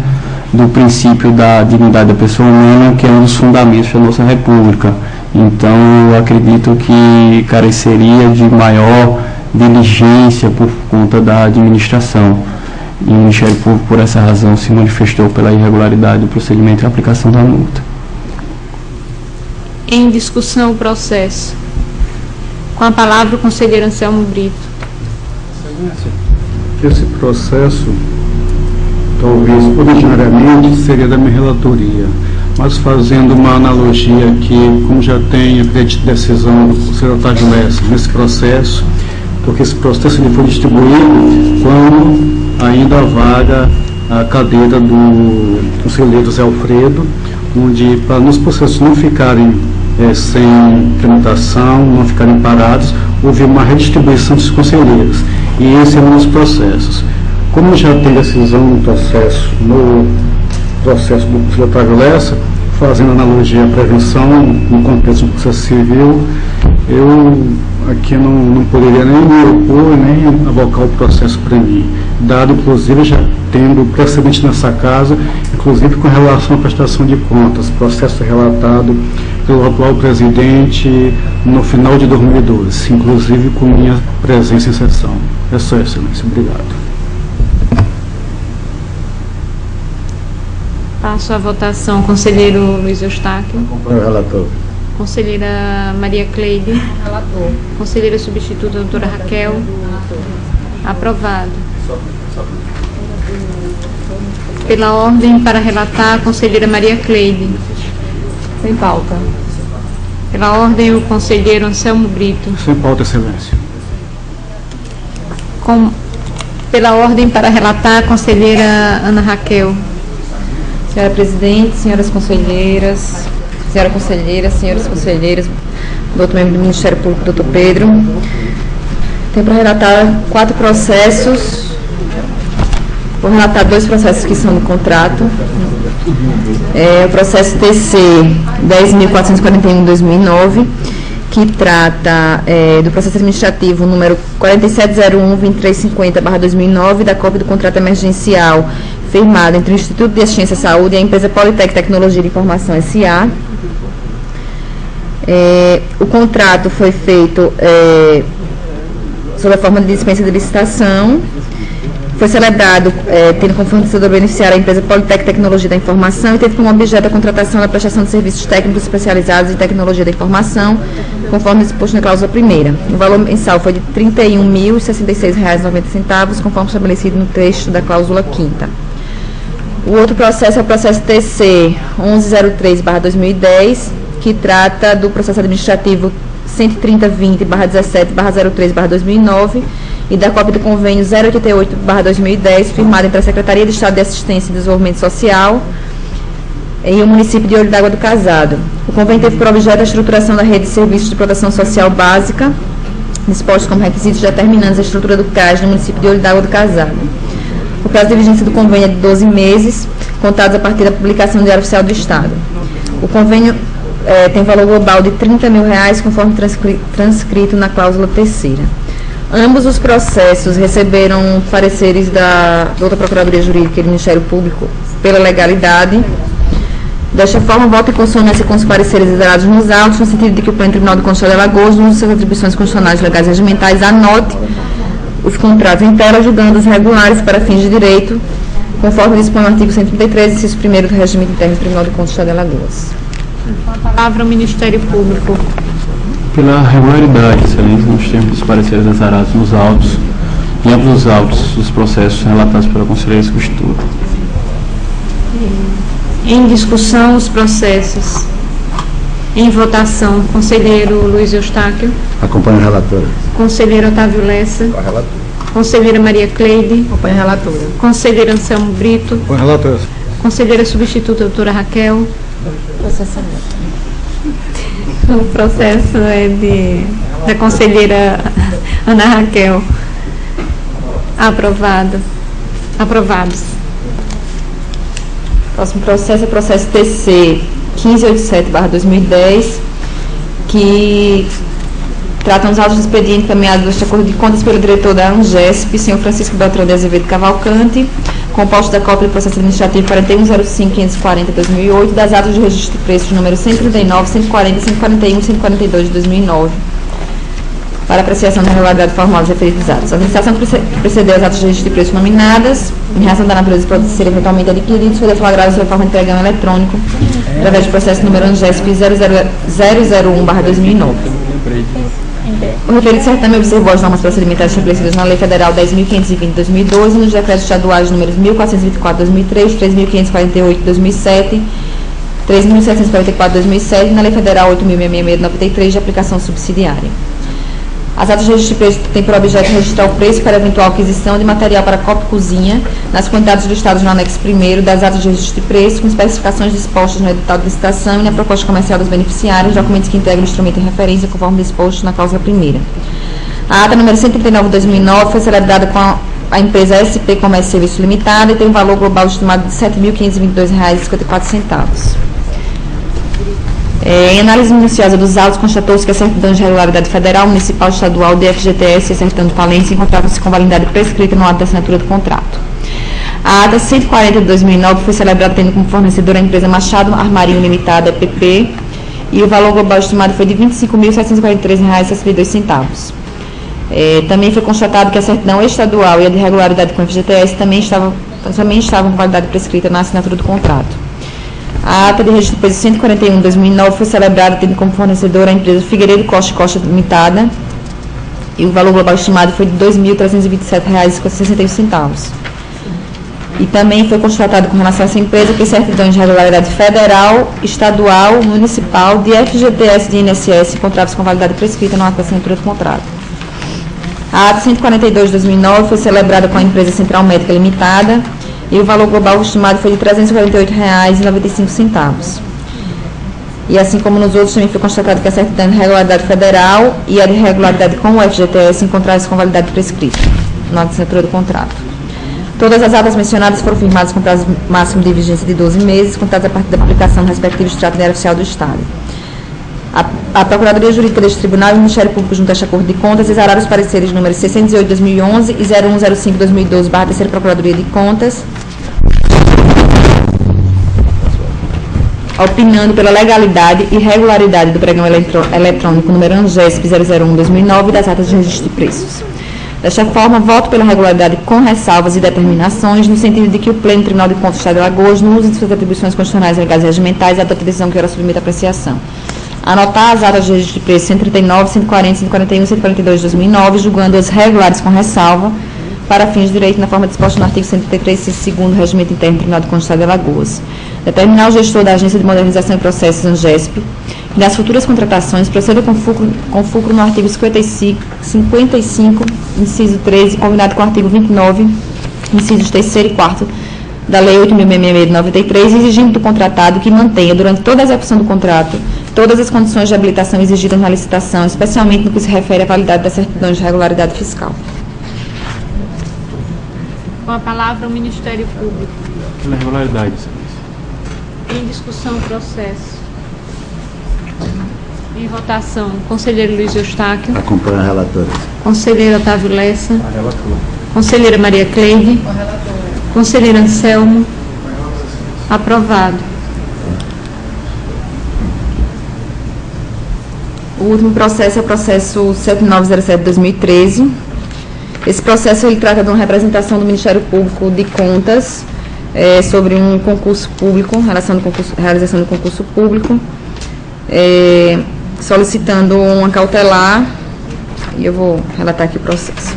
do princípio da dignidade da pessoa humana, que é um dos fundamentos da nossa República. Então, eu acredito que careceria de maior diligência por conta da administração. E o Ministério Público, por essa razão, se manifestou pela irregularidade do procedimento e aplicação da multa. Em discussão o processo. Com a palavra o conselheiro Anselmo Brito. Esse processo, talvez originariamente, seria da minha relatoria, mas fazendo uma analogia aqui, como já tem a decisão do secretário Lessa nesse processo, porque esse processo ele foi distribuído quando ainda vaga a cadeira do conselheiro Zé Alfredo, onde, para nos processos não ficarem sem tramitação, não ficarem parados, houve uma redistribuição dos conselheiros, e esse é um dos processos. Como já tem decisão no processo do secretário Lessa, fazendo analogia à prevenção no contexto do processo civil, eu aqui não poderia nem me opor, nem avocar o processo para mim, dado inclusive já tendo precedente nessa casa, inclusive com relação à prestação de contas, processo relatado pelo atual presidente no final de 2012, inclusive com minha presença em sessão. É só, Excelência. Obrigado. Passo à votação. Conselheiro Luiz Eustáquio. Acompanho o relator. Conselheira Maria Cleide. Relator. Conselheira substituta, doutora Raquel. Aprovado. Pela ordem para relatar, a conselheira Maria Cleide. Sem pauta. Pela ordem, o conselheiro Anselmo Brito. Sem pauta, Excelência. Pela ordem para relatar, a conselheira Ana Raquel. Senhora Presidente, senhoras conselheiras, senhoras conselheiras, doutor membro do Ministério Público, doutor Pedro. Tenho para relatar 4 processos. Vou relatar 2 processos que são de contrato. O processo TC 10.441/2009, que trata do processo administrativo número 4701-2350/2009, da cópia do contrato emergencial firmado entre o Instituto de Assistência à Saúde e a empresa Politec Tecnologia de Informação S.A. O contrato foi feito sob a forma de dispensa de licitação. Foi celebrado tendo como fornecedor beneficiário a empresa Politec Tecnologia da Informação e teve como objeto a contratação da prestação de serviços técnicos especializados em tecnologia da informação, conforme disposto na cláusula primeira. O valor mensal foi de R$ 31.066,90, conforme estabelecido no texto da cláusula quinta. O outro processo é o processo TC 1103/2010, que trata do processo administrativo 13020/17/03/2009 e da cópia do convênio 088/2010, firmado entre a Secretaria de Estado de Assistência e Desenvolvimento Social e o município de Olho d'Água do Casado. O convênio teve por objeto a estruturação da rede de serviços de proteção social básica, dispostos como requisitos determinantes a estrutura do CAS no município de Olho d'Água do Casado. O prazo de vigência do convênio é de 12 meses, contados a partir da publicação do Diário Oficial do Estado. O convênio tem valor global de R$ 30 mil, conforme transcrito na cláusula terceira. Ambos os processos receberam pareceres da outra Procuradoria Jurídica e do Ministério Público pela legalidade. Desta forma, voto em consonância com os pareceres exerados nos autos, no sentido de que o Pleno Tribunal do Constitucional de Alagoas, no uso de suas atribuições constitucionais, legais e regimentais, anote os contratos em tela, julgando-os regulares para fins de direito, conforme dispõe o artigo 133, inciso 1º do Regimento Interno do Tribunal do Constitucional de Alagoas. Com a palavra, o Ministério Público. Pela regularidade, Excelência, nos termos dos pareceres exarados nos autos, em ambos os autos dos processos relatados pela conselheira substituta. Em discussão, os processos. Em votação, conselheiro Luiz Eustáquio. Acompanho a relatora. Conselheiro Otávio Lessa. Com a relatora. Conselheira Maria Cleide. Acompanho a relatora. Conselheiro Anselmo Brito. Com a relatora. Conselheira substituta, doutora Raquel. Processamento. O processo é da conselheira Ana Raquel. Aprovado. Aprovados. Próximo processo é o processo TC 1587/2010, que trata os autos de expediente encaminhados deste acordo de contas pelo diretor da ANGESP, senhor Francisco Beltrão de Azevedo Cavalcante, composto da cópia do processo administrativo 4105-540/2008, das atas de registro de preços número 139, 140, 141 e 142 de 2009. para apreciação da regularidade formal dos referidos atos. A administração procedeu às atas de registro de preço nominadas, em razão da natureza de produtos serem eventualmente adquiridos, foi deflagrado sob forma de pregão eletrônico, através do processo número ANGESP 001/2009. O referido certame observou as normas procedimentais estabelecidas na Lei Federal 10.520 de 2012 e nos decretos estaduais números 1.424 de 2003, 3.548 de 2007, 3.744 de 2007 e na Lei Federal 8.666 de 93 de aplicação subsidiária. As atas de registro de preço têm por objeto registrar o preço para eventual aquisição de material para copo cozinha nas quantidades listadas no anexo 1º das atas de registro de preço, com especificações dispostas no edital de licitação e na proposta comercial dos beneficiários, documentos que integram o instrumento em referência, conforme disposto na cláusula 1ª. A ata número 139 de 2009 foi celebrada com a empresa SP Comércio e Serviço Limitada e tem um valor global estimado de R$ 7.522,54. Em análise minuciosa dos autos, constatou-se que a certidão de regularidade federal, municipal, estadual, de FGTS e a certidão de falência encontravam-se com validade prescrita no ato de assinatura do contrato. A ata 140 de 2009 foi celebrada tendo como fornecedora a empresa Machado Armarinho Limitada, EPP, e o valor global estimado foi de R$ 25.743,62. Também foi constatado que a certidão estadual e a de regularidade com a FGTS também estavam com validade prescrita na assinatura do contrato. A ata de registro de preço 141 de 2009 foi celebrada tendo como fornecedora a empresa Figueiredo Costa Limitada e o valor global estimado foi de R$ 2.327,61. E também foi constatado com relação a essa empresa que certidões de regularidade federal, estadual, municipal, de FGTS e de INSS encontravam-se com validade prescrita no ato de assinatura do contrato. A ata 142 de 2009 foi celebrada com a empresa Central Médica Limitada e o valor global estimado foi de R$ 348,95. E assim como nos outros, também foi constatado que a certidão de regularidade federal e a de regularidade com o FGTS encontraram-se com validade prescrita na assinatura do contrato. Todas as atas mencionadas foram firmadas com prazo máximo de vigência de 12 meses, contados a partir da publicação do respectivo extrato diário oficial do Estado. A Procuradoria Jurídica deste Tribunal e o Ministério Público junto a esta Corte de Contas exararam os pareceres números 608 de 2011 e 0105 de 2012 / Terceira Procuradoria de Contas, opinando pela legalidade e regularidade do pregão eletrônico número ANGESP 001 de 2009 e das atas de registro de preços. Desta forma, voto pela regularidade com ressalvas e determinações, no sentido de que o Pleno Tribunal de Contas do Estado de Alagoas, no uso de suas atribuições constitucionais, legais e regimentais, adota a decisão que ora submete à apreciação. Anotar as atas de registro de preço 139, 140, 141 e 142 de 2009, julgando-as regulares com ressalva, para fins de direito na forma disposta no artigo 133, segundo Regimento Interno do Tribunal de Contas do Estado de Alagoas. Determinar o gestor da Agência de Modernização e Processos, ANGESP, que nas futuras contratações proceda com fulcro no artigo 55, inciso 13, combinado com o artigo 29, incisos 3º e 4º da Lei 8.666 de 93, exigindo do contratado que mantenha, durante toda a execução do contrato, todas as condições de habilitação exigidas na licitação, especialmente no que se refere à validade das certidões de regularidade fiscal. Com a palavra o Ministério Público. Pela regularidade, Em discussão, processo. Em votação, conselheiro Luiz Eustáquio. Acompanha a relatora. Conselheiro Otávio Lessa. Conselheira Maria Cleide. Conselheiro Anselmo. Aprovado. O último processo é o processo 7907 de 2013. Esse processo ele trata de uma representação do Ministério Público de Contas sobre um concurso público, realização do concurso público, solicitando uma cautelar, e eu vou relatar aqui o processo.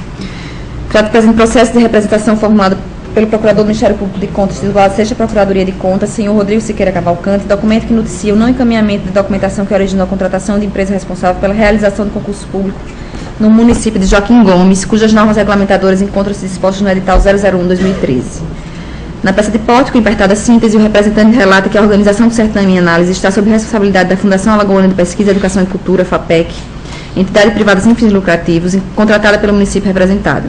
Trata-se de um processo de representação formulado pelo Procurador do Ministério Público de Contas, titular da 6ª Procuradoria de Contas, senhor Rodrigo Siqueira Cavalcante, documento que noticia o não encaminhamento de documentação que originou a contratação de empresa responsável pela realização do concurso público no município de Joaquim Gomes, cujas normas regulamentadoras encontram-se dispostas no edital 001/2013. Na peça de pórtico, empertada síntese, o representante relata que a organização do certame em análise está sob responsabilidade da Fundação Alagoana de Pesquisa, Educação e Cultura, FAPEC, entidade privada sem fins lucrativos, contratada pelo município representado.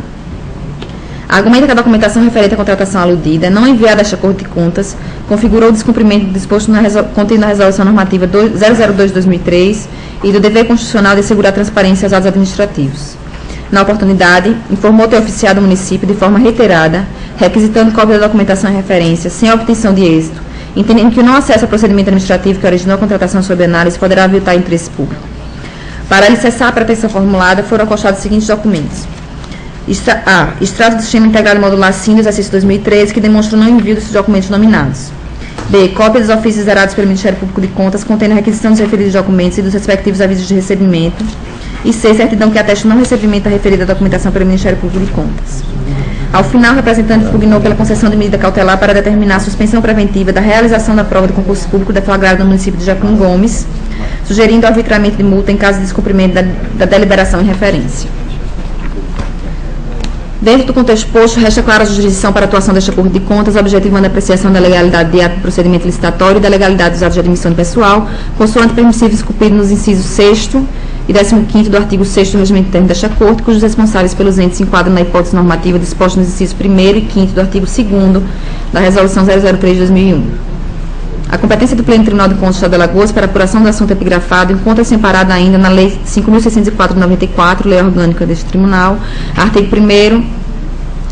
Argumenta que a documentação referente à contratação aludida, não enviada a esta Corte de Contas, configurou o descumprimento do disposto contido na Resolução Normativa 002 de 2003 e do dever constitucional de assegurar transparência aos atos administrativos. Na oportunidade, informou ter oficiado o município de forma reiterada, requisitando cópia da documentação em referência, sem a obtenção de êxito, entendendo que o não acesso ao procedimento administrativo que originou a contratação sob análise poderá aviltar interesse público. Para alicerçar a pretensão formulada, foram acostados os seguintes documentos. Extrato do Sistema Integrado Modular SIM do exercício 2013, que demonstra o não envio dos documentos nominados. B. Cópia dos ofícios zerados pelo Ministério Público de Contas, contendo a requisição dos referidos documentos e dos respectivos avisos de recebimento. E C. Certidão que atesta o não recebimento da referida documentação pelo Ministério Público de Contas. Ao final, o representante pugnou pela concessão de medida cautelar para determinar a suspensão preventiva da realização da prova de concurso público deflagrado no município de Jacum Gomes, sugerindo o arbitramento de multa em caso de descumprimento da deliberação em referência. Dentro do contexto posto, resta clara a jurisdição para a atuação desta Corte de Contas, objetivando a apreciação da legalidade de ato de procedimento licitatório e da legalidade dos atos de admissão de pessoal, consoante permissíveis cumpridos nos incisos 6º e 15º do artigo 6º do Regimento Interno desta Corte, cujos responsáveis pelos entes se enquadram na hipótese normativa disposta nos incisos 1º e 5º do artigo 2º da Resolução 003 de 2001. A competência do Pleno Tribunal de Contas do Estado de Alagoas para apuração do assunto epigrafado encontra-se amparada ainda na Lei 5.604 de 94, Lei Orgânica deste Tribunal, artigo 1º,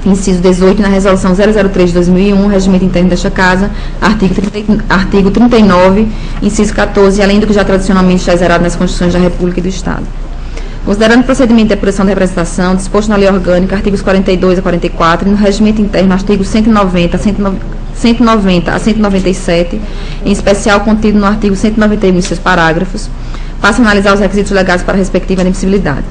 inciso 18, na Resolução 003 de 2001, Regimento Interno desta Casa, artigo 39, inciso 14, além do que já tradicionalmente está exerado nas Constituições da República e do Estado. Considerando o procedimento de apuração de representação, disposto na Lei Orgânica, artigos 42 a 44, e no Regimento Interno, artigos 190 a 197, em especial contido no artigo 191 e seus parágrafos, passa a analisar os requisitos legais para a respectiva admissibilidade.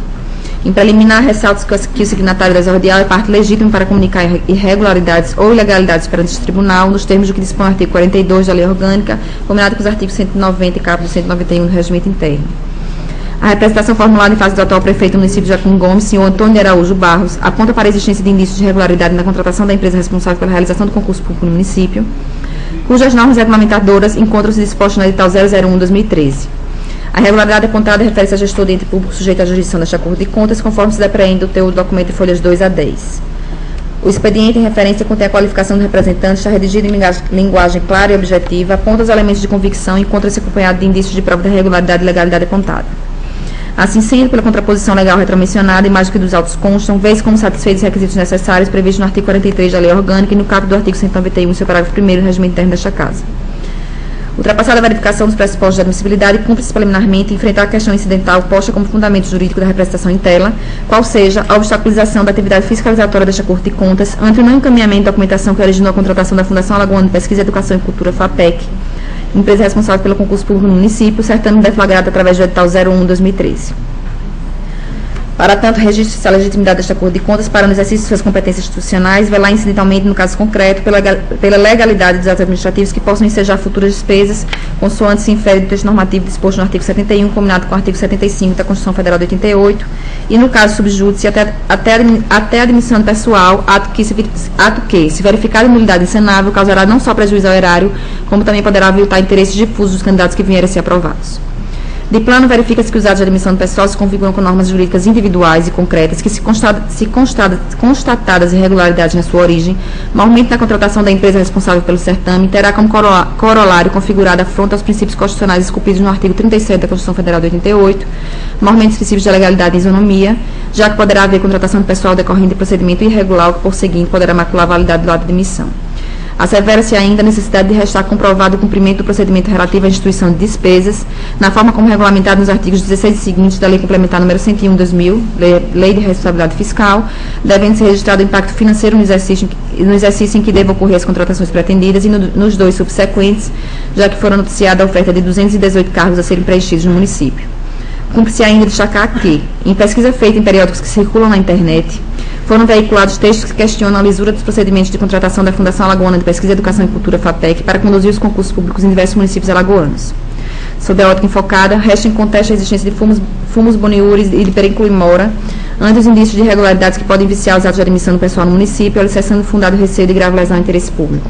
Em preliminar, ressalto que o signatário da exordial é parte legítima para comunicar irregularidades ou ilegalidades perante este tribunal, nos termos do que dispõe o artigo 42 da Lei Orgânica, combinado com os artigos 190 e caput 191 do Regimento Interno. A representação formulada em face do atual prefeito do município de Jacum Gomes, senhor Antônio de Araújo Barros, aponta para a existência de indícios de irregularidade na contratação da empresa responsável pela realização do concurso público no município, cujas normas regulamentadoras encontram-se dispostas no edital 001/2013. A irregularidade apontada refere-se a gestor de ente público sujeito à jurisdição desta Corte de Contas, conforme se depreende do teor do documento em folhas 2 a 10. O expediente em referência contém a qualificação do representante, está redigido em linguagem clara e objetiva, aponta os elementos de convicção e encontra-se acompanhado de indícios de prova da irregularidade e legalidade apontada. Assim sendo, pela contraposição legal retromencionada, e mais do que dos autos constam, vê-se como satisfeitos os requisitos necessários previstos no artigo 43 da Lei Orgânica e no caput do artigo 191, seu parágrafo 1º do Regimento Interno desta Casa. Ultrapassada a verificação dos pressupostos de admissibilidade, cumpre-se preliminarmente enfrentar a questão incidental posta como fundamento jurídico da representação em tela, qual seja a obstaculização da atividade fiscalizatória desta Corte de Contas ante o não encaminhamento da documentação que originou a contratação da Fundação Alagoana de Pesquisa, Educação e Cultura, FAPEC, empresa responsável pelo concurso público no município, certame deflagrado através do edital 01/2013. Para tanto, registre-se a legitimidade desta Corte de Contas para, no exercício de suas competências institucionais, velar incidentalmente, no caso concreto, pela legalidade dos atos administrativos que possam ensejar futuras despesas, consoante se infere do texto normativo disposto no artigo 71, combinado com o artigo 75 da Constituição Federal de 88, e, no caso subjúdice, até a admissão de pessoal, ato que, se verificada a nulidade insanável, causará não só prejuízo ao erário, como também poderá aviltar interesses difusos dos candidatos que vierem a ser aprovados. De plano, verifica-se que os atos de admissão do pessoal se configuram com normas jurídicas individuais e concretas que, se constatadas irregularidades na sua origem, mormente na contratação da empresa responsável pelo certame, terá como corolário configurada afronta aos princípios constitucionais esculpidos no artigo 37 da Constituição Federal de 88, mormente os princípios de legalidade e isonomia, já que poderá haver contratação de pessoal decorrente de procedimento irregular, o que, por seguinte, poderá macular a validade do ato de admissão. Assevera-se ainda a necessidade de restar comprovado o cumprimento do procedimento relativo à instituição de despesas, na forma como regulamentado nos artigos 16 e seguintes da Lei Complementar número 101/2000, Lei de Responsabilidade Fiscal, devendo ser registrado o impacto financeiro no exercício em que devam ocorrer as contratações pretendidas e nos dois subsequentes, já que foram noticiada a oferta de 218 cargos a serem preenchidos no município. Cumpre-se ainda destacar que, em pesquisa feita em periódicos que circulam na internet, foram veiculados textos que questionam a lisura dos procedimentos de contratação da Fundação Alagoana de Pesquisa, Educação e Cultura, FAPEC, para conduzir os concursos públicos em diversos municípios alagoanos. Sob a ótica enfocada, resta em contexto a existência de fumus boniuris e de periculo in mora, ante os indícios de irregularidades que podem viciar os atos de admissão do pessoal no município, alicerçando o fundado receio de grave lesão ao interesse público.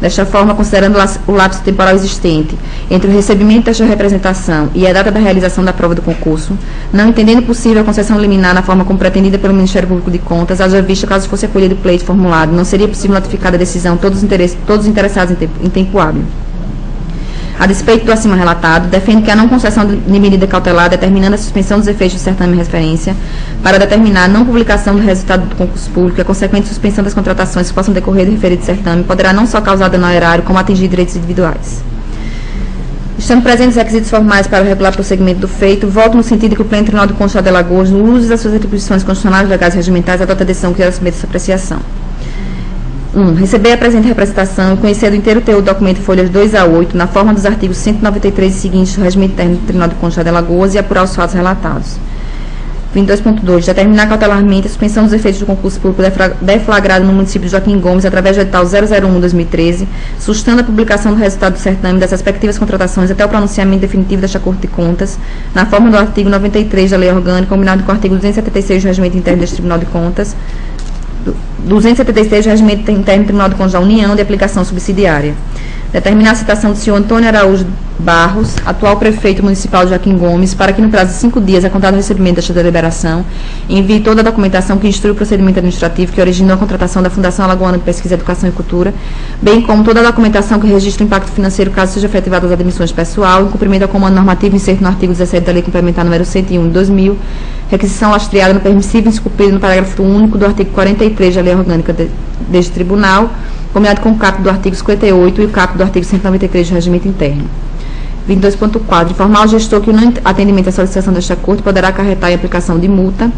Desta forma, considerando o lapso temporal existente entre o recebimento desta representação e a data da realização da prova do concurso, não entendendo possível a concessão liminar na forma como pretendida pelo Ministério Público de Contas, haja vista caso fosse acolhido o pleito formulado, não seria possível notificar a decisão todos os interessados em tempo hábil. A despeito do acima relatado, defende que a não concessão de medida cautelar determinando a suspensão dos efeitos do certame de referência para determinar a não publicação do resultado do concurso público e a consequente suspensão das contratações que possam decorrer do referido certame poderá não só causar dano ao erário, como atingir direitos individuais. Estando presentes os requisitos formais para o regular prosseguimento do feito, voto no sentido que o Pleno Tribunal de Contas do Estado de Alagoas, no uso das suas atribuições constitucionais, legais e regimentais, adota a decisão que irá submeter essa apreciação. 1. Receber a presente representação e conhecer do inteiro teor do documento folhas 2 a 8, na forma dos artigos 193 e seguintes do Regimento Interno do Tribunal de Contas do Estado de Alagoas e apurar os fatos relatados. 22.2. Determinar cautelarmente a suspensão dos efeitos do concurso público deflagrado no município de Joaquim Gomes através do edital 001/2013, sustando a publicação do resultado do certame das respectivas contratações até o pronunciamento definitivo desta Corte de Contas, na forma do artigo 93 da Lei Orgânica, combinado com o artigo 276 do Regimento Interno deste Tribunal de Contas, 276 do Regimento Interno do Tribunal de Contas da União, de aplicação subsidiária. Determinar a citação do senhor Antônio Araújo Barros, atual prefeito municipal de Joaquim Gomes, para que no prazo de 5 dias, a contar do recebimento desta deliberação, envie toda a documentação que instrui o procedimento administrativo que originou a contratação da Fundação Alagoana de Pesquisa, Educação e Cultura, bem como toda a documentação que registre o impacto financeiro caso seja efetivada as admissões pessoal, em cumprimento ao comando normativo inserto no artigo 17 da Lei Complementar número 101 de 2000, requisição lastreada no permissível insculpido no parágrafo único do artigo 43 da Lei Orgânica deste Tribunal, combinado com o caput do artigo 58 e o caput do artigo 193 do Regimento Interno. 22.4. Informar ao gestor que o não atendimento à solicitação desta Corte poderá acarretar em aplicação de multa,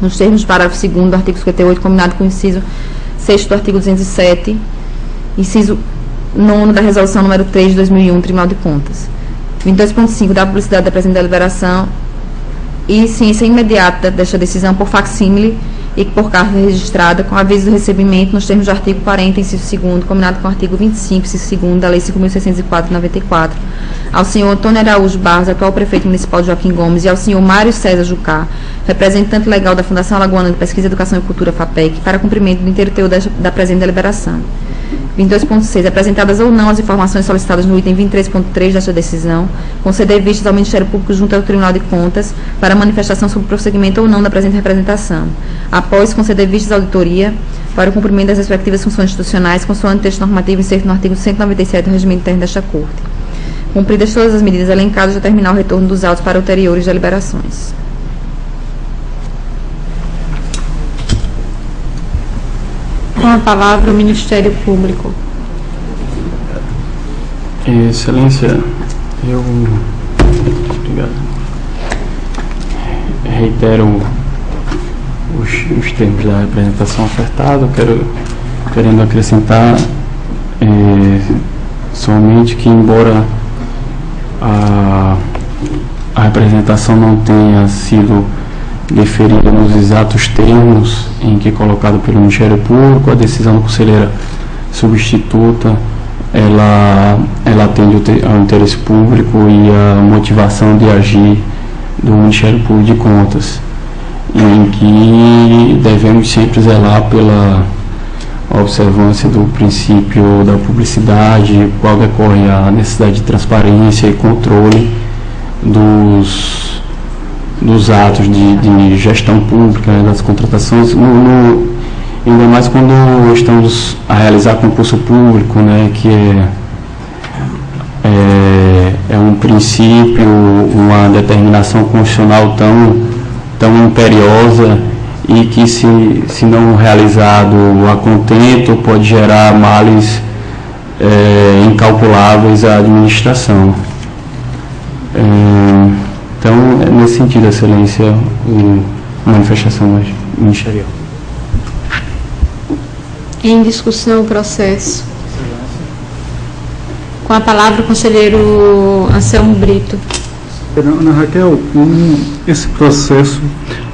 nos termos do parágrafo 2º do artigo 58, combinado com o inciso 6º do artigo 207, inciso 9º da Resolução número 3 de 2001, Tribunal de Contas. 22.5. Da publicidade da presente deliberação e ciência imediata desta decisão por facsímile e por carta registrada, com aviso do recebimento nos termos do artigo 40, inciso 2º, combinado com o artigo 25, inciso 2º da Lei 5.604/94, ao senhor Antônio Araújo Barros, atual prefeito municipal de Joaquim Gomes, e ao senhor Mário César Jucá, representante legal da Fundação Alagoana de Pesquisa, Educação e Cultura, FAPEC, para cumprimento do inteiro teor da presente deliberação. 22.6. Apresentadas ou não as informações solicitadas no item 23.3 desta decisão, conceder vistas ao Ministério Público junto ao Tribunal de Contas para manifestação sobre o prosseguimento ou não da presente representação. Após, conceder vistas à auditoria para o cumprimento das respectivas funções institucionais, consoante texto normativo inserto no artigo 197 do Regimento Interno desta Corte. Cumpridas todas as medidas elencadas, determinar o retorno dos autos para ulteriores deliberações. Com a palavra o Ministério Público. Excelência, obrigado. Reitero os termos da representação ofertada, querendo acrescentar somente que, embora a representação não tenha sido deferida nos exatos termos em que é colocado pelo Ministério Público, a decisão da conselheira substituta, ela atende ao interesse público e a motivação de agir do Ministério Público de Contas, em que devemos sempre zelar pela observância do princípio da publicidade, qual decorre a necessidade de transparência e controle dos atos de gestão pública, né, das contratações, ainda mais quando estamos a realizar concurso público, né, que é um princípio, uma determinação constitucional tão imperiosa e que, se não realizado a contento, pode gerar males incalculáveis à administração. Então, nesse sentido, Excelência, a manifestação ministerial. Em discussão o processo. Com a palavra o conselheiro Anselmo Brito. Ana Raquel, esse processo,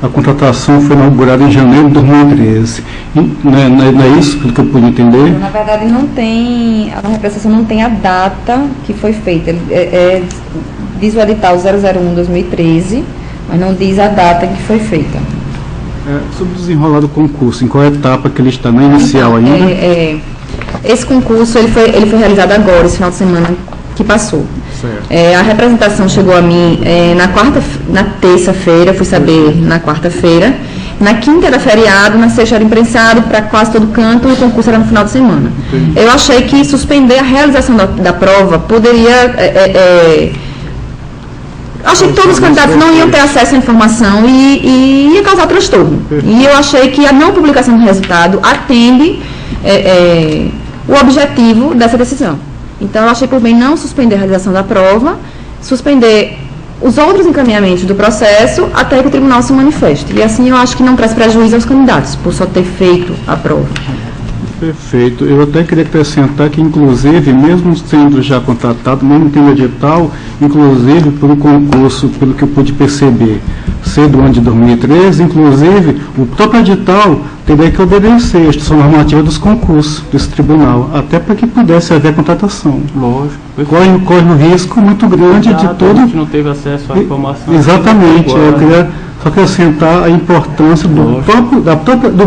a contratação foi inaugurada em janeiro de 2013. Não é isso que eu pude entender? Na verdade, a representação não tem a data que foi feita. Diz o edital 001/2013, mas não diz a data em que foi feita. Sobre o desenrolar do concurso, em qual etapa que ele está? Na inicial ainda? Esse concurso ele foi realizado agora, esse final de semana que passou. A representação chegou a mim na terça-feira, fui saber na quarta-feira. Na quinta era feriado, na sexta era imprensado para quase todo canto e o concurso era no final de semana. Entendi. Eu achei que suspender a realização da prova poderia... achei que todos os candidatos não iam ter acesso à informação e ia causar transtorno. E eu achei que a não publicação do resultado atende o objetivo dessa decisão. Então, eu achei por bem não suspender a realização da prova, suspender os outros encaminhamentos do processo até que o tribunal se manifeste. E assim eu acho que não traz prejuízo aos candidatos, por só ter feito a prova. Perfeito. Eu até queria acrescentar que, inclusive, mesmo sendo já contratado, mesmo tendo edital, inclusive pelo concurso, pelo que eu pude perceber, ser do ano de 2013, inclusive, o próprio edital teria que obedecer a instrução normativa dos concursos desse tribunal, até para que pudesse haver contratação. Lógico. Corre um risco muito grande de todo... A gente não teve acesso à informação. Exatamente. Eu queria só acrescentar a importância do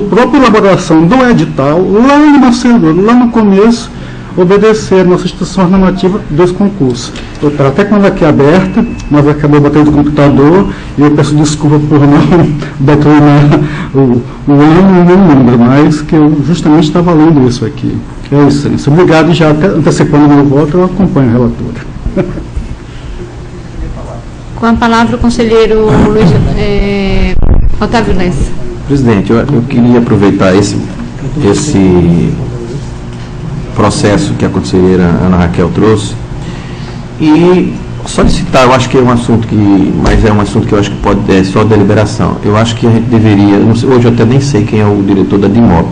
própria elaboração do edital, lá no Macedônia, lá no começo, obedecer a nossa instrução normativa dos concursos. Eu estava até com ela aqui aberta, mas acabei batendo no computador e eu peço desculpa por não declinar o ano e o número, mas que eu justamente estava lendo isso aqui. É isso, Excelência. Obrigado, e já até antecipando o meu voto, eu acompanho a relatora. Com a palavra o conselheiro Luiz, Otávio Lessa. Presidente, eu queria aproveitar esse processo que a conselheira Ana Raquel trouxe e solicitar, eu acho que é um assunto mas é um assunto que eu acho que pode ser só deliberação. Eu acho que a gente deveria, hoje eu até nem sei quem é o diretor da DIMOP,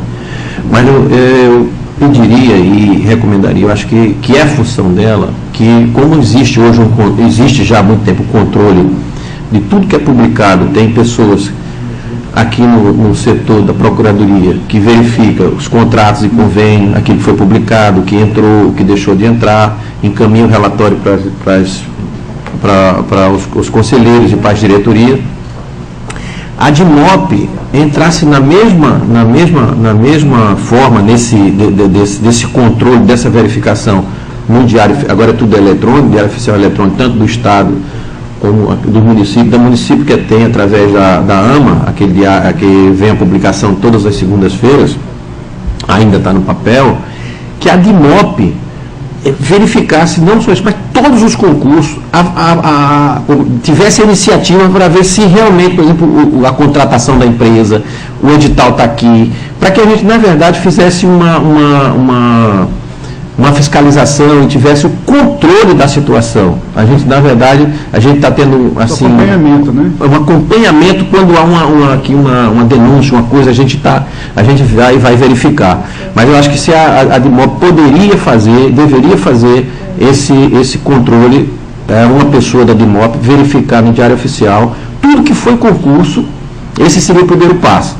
mas eu pediria e recomendaria, eu acho que é a função dela, que como existe hoje, existe já há muito tempo o controle de tudo que é publicado, tem pessoas aqui no setor da Procuradoria que verifica os contratos e convênios, aquilo que foi publicado, que entrou, o que deixou de entrar, encaminha o relatório para os conselheiros e para a diretoria. A DIMOP entrasse na mesma forma desse controle, dessa verificação no diário, agora é tudo eletrônico, diário oficial eletrônico, tanto do Estado como do município que tem através da AMA, aquele diário que vem a publicação todas as segundas-feiras, ainda está no papel, que a DIMOP verificasse não só isso, mas todos os concursos, tivesse a iniciativa para ver se realmente, por exemplo, a contratação da empresa, o edital está aqui, para que a gente, na verdade, fizesse uma fiscalização e tivesse o controle da situação. A gente, na verdade, está tendo assim, acompanhamento, né? Um acompanhamento quando há uma denúncia, uma coisa, a gente vai verificar. Mas eu acho que se a DIMOP deveria fazer esse controle, uma pessoa da DIMOP verificar no Diário Oficial tudo que foi concurso, esse seria o primeiro passo.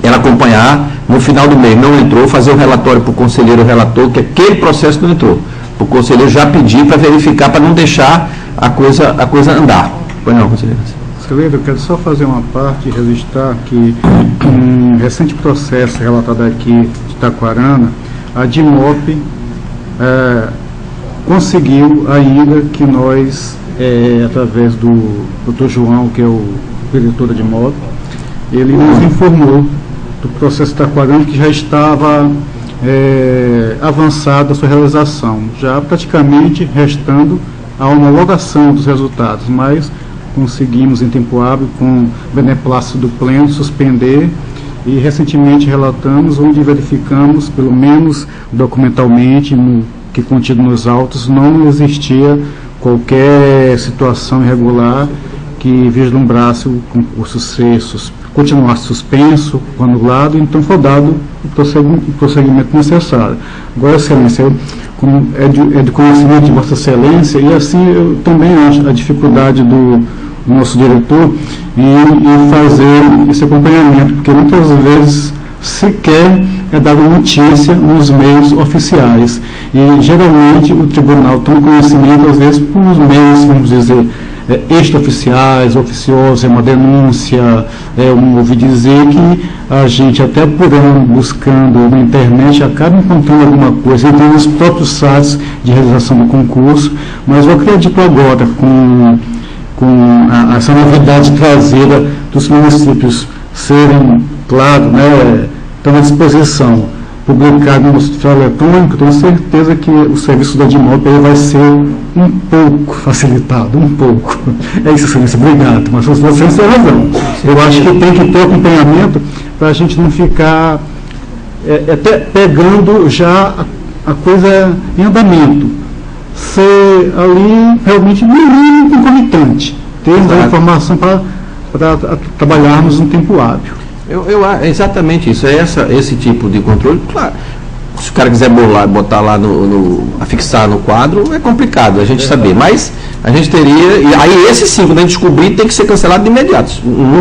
Ela acompanhar, no final do mês não entrou, fazer o relatório para o conselheiro relator, que aquele processo não entrou. O conselheiro já pedir para verificar, para não deixar a coisa andar. Pois não, conselheiro? Conselheiro, eu quero só fazer uma parte e registrar que um recente processo relatado aqui de Taquarana, a DIMOP conseguiu ainda que nós, através do Dr. João, que é o diretor da DIMOP, ele nos informou do processo Taquarana que já estava avançada a sua realização, já praticamente restando a homologação dos resultados, mas conseguimos em tempo hábil, com beneplácito do Pleno, suspender e recentemente relatamos, onde verificamos, pelo menos documentalmente, no que contido nos autos, não existia qualquer situação irregular que vislumbrasse o concurso continuasse suspenso, anulado, então foi dado o prosseguimento necessário. Agora, Excelência, é de conhecimento de Vossa Excelência, e assim eu também acho a dificuldade do nosso diretor em fazer esse acompanhamento, porque muitas vezes sequer é dada notícia nos meios oficiais, e geralmente o tribunal toma conhecimento, às vezes, por meios, vamos dizer, extraoficiais, oficiosos, uma denúncia, ouvi dizer que a gente, até por buscando na internet, acaba encontrando alguma coisa, entre os próprios sites de realização do concurso, mas eu acredito agora, com essa novidade trazida dos municípios serem, claro, estão à disposição, publicado no Oficial Eletrônico, tenho certeza que o serviço da DIMOP vai ser um pouco facilitado, um pouco. É isso, Excelência, obrigado. Mas você tem razão. Eu acho que tem que ter acompanhamento para a gente não ficar até pegando já a coisa em andamento, ser ali realmente mínimo concomitante, termos a informação para trabalharmos um tempo hábil. É exatamente isso, esse tipo de controle, claro. Se o cara quiser botar lá afixar no quadro, é complicado a gente saber, mas a gente teria, e aí esse sim, quando a gente descobrir, tem que ser cancelado de imediato.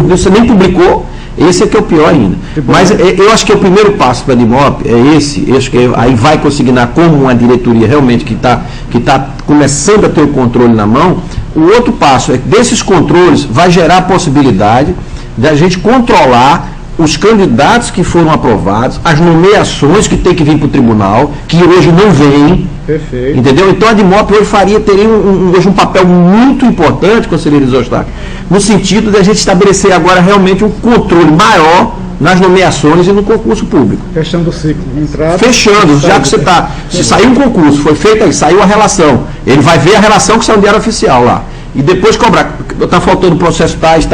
Você nem publicou, esse é que é o pior ainda. Mas eu acho que o primeiro passo para a DIMOP é esse, acho que aí vai consignar como uma diretoria realmente que tá começando a ter o controle na mão. O outro passo é que desses controles vai gerar a possibilidade de a gente controlar os candidatos que foram aprovados, as nomeações que tem que vir para o tribunal, que hoje não vêm. Perfeito. Entendeu? Então a DIMOP hoje teria hoje um papel muito importante, conselheiro Zostáquio, no sentido de a gente estabelecer agora realmente um controle maior nas nomeações e no concurso público. Questão ciclo. Fechando, já que você está. Se saiu um concurso, foi feito aí, saiu a relação. Ele vai ver a relação que saiu no Diário Oficial lá. E depois cobrar. Está faltando processo tais.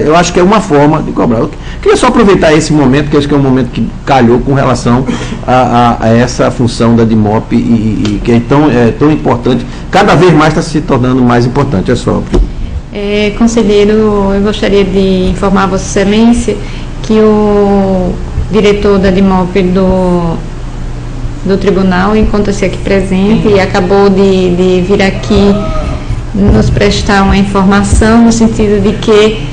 Eu acho que é uma forma de cobrar. Eu queria só aproveitar esse momento, que acho que é um momento que calhou com relação a essa função da DIMOP e que é tão importante. Cada vez mais está se tornando mais importante. É só. Conselheiro, eu gostaria de informar a Vossa Excelência que o diretor da DIMOP do tribunal encontra-se aqui presente e acabou de vir aqui nos prestar uma informação no sentido de que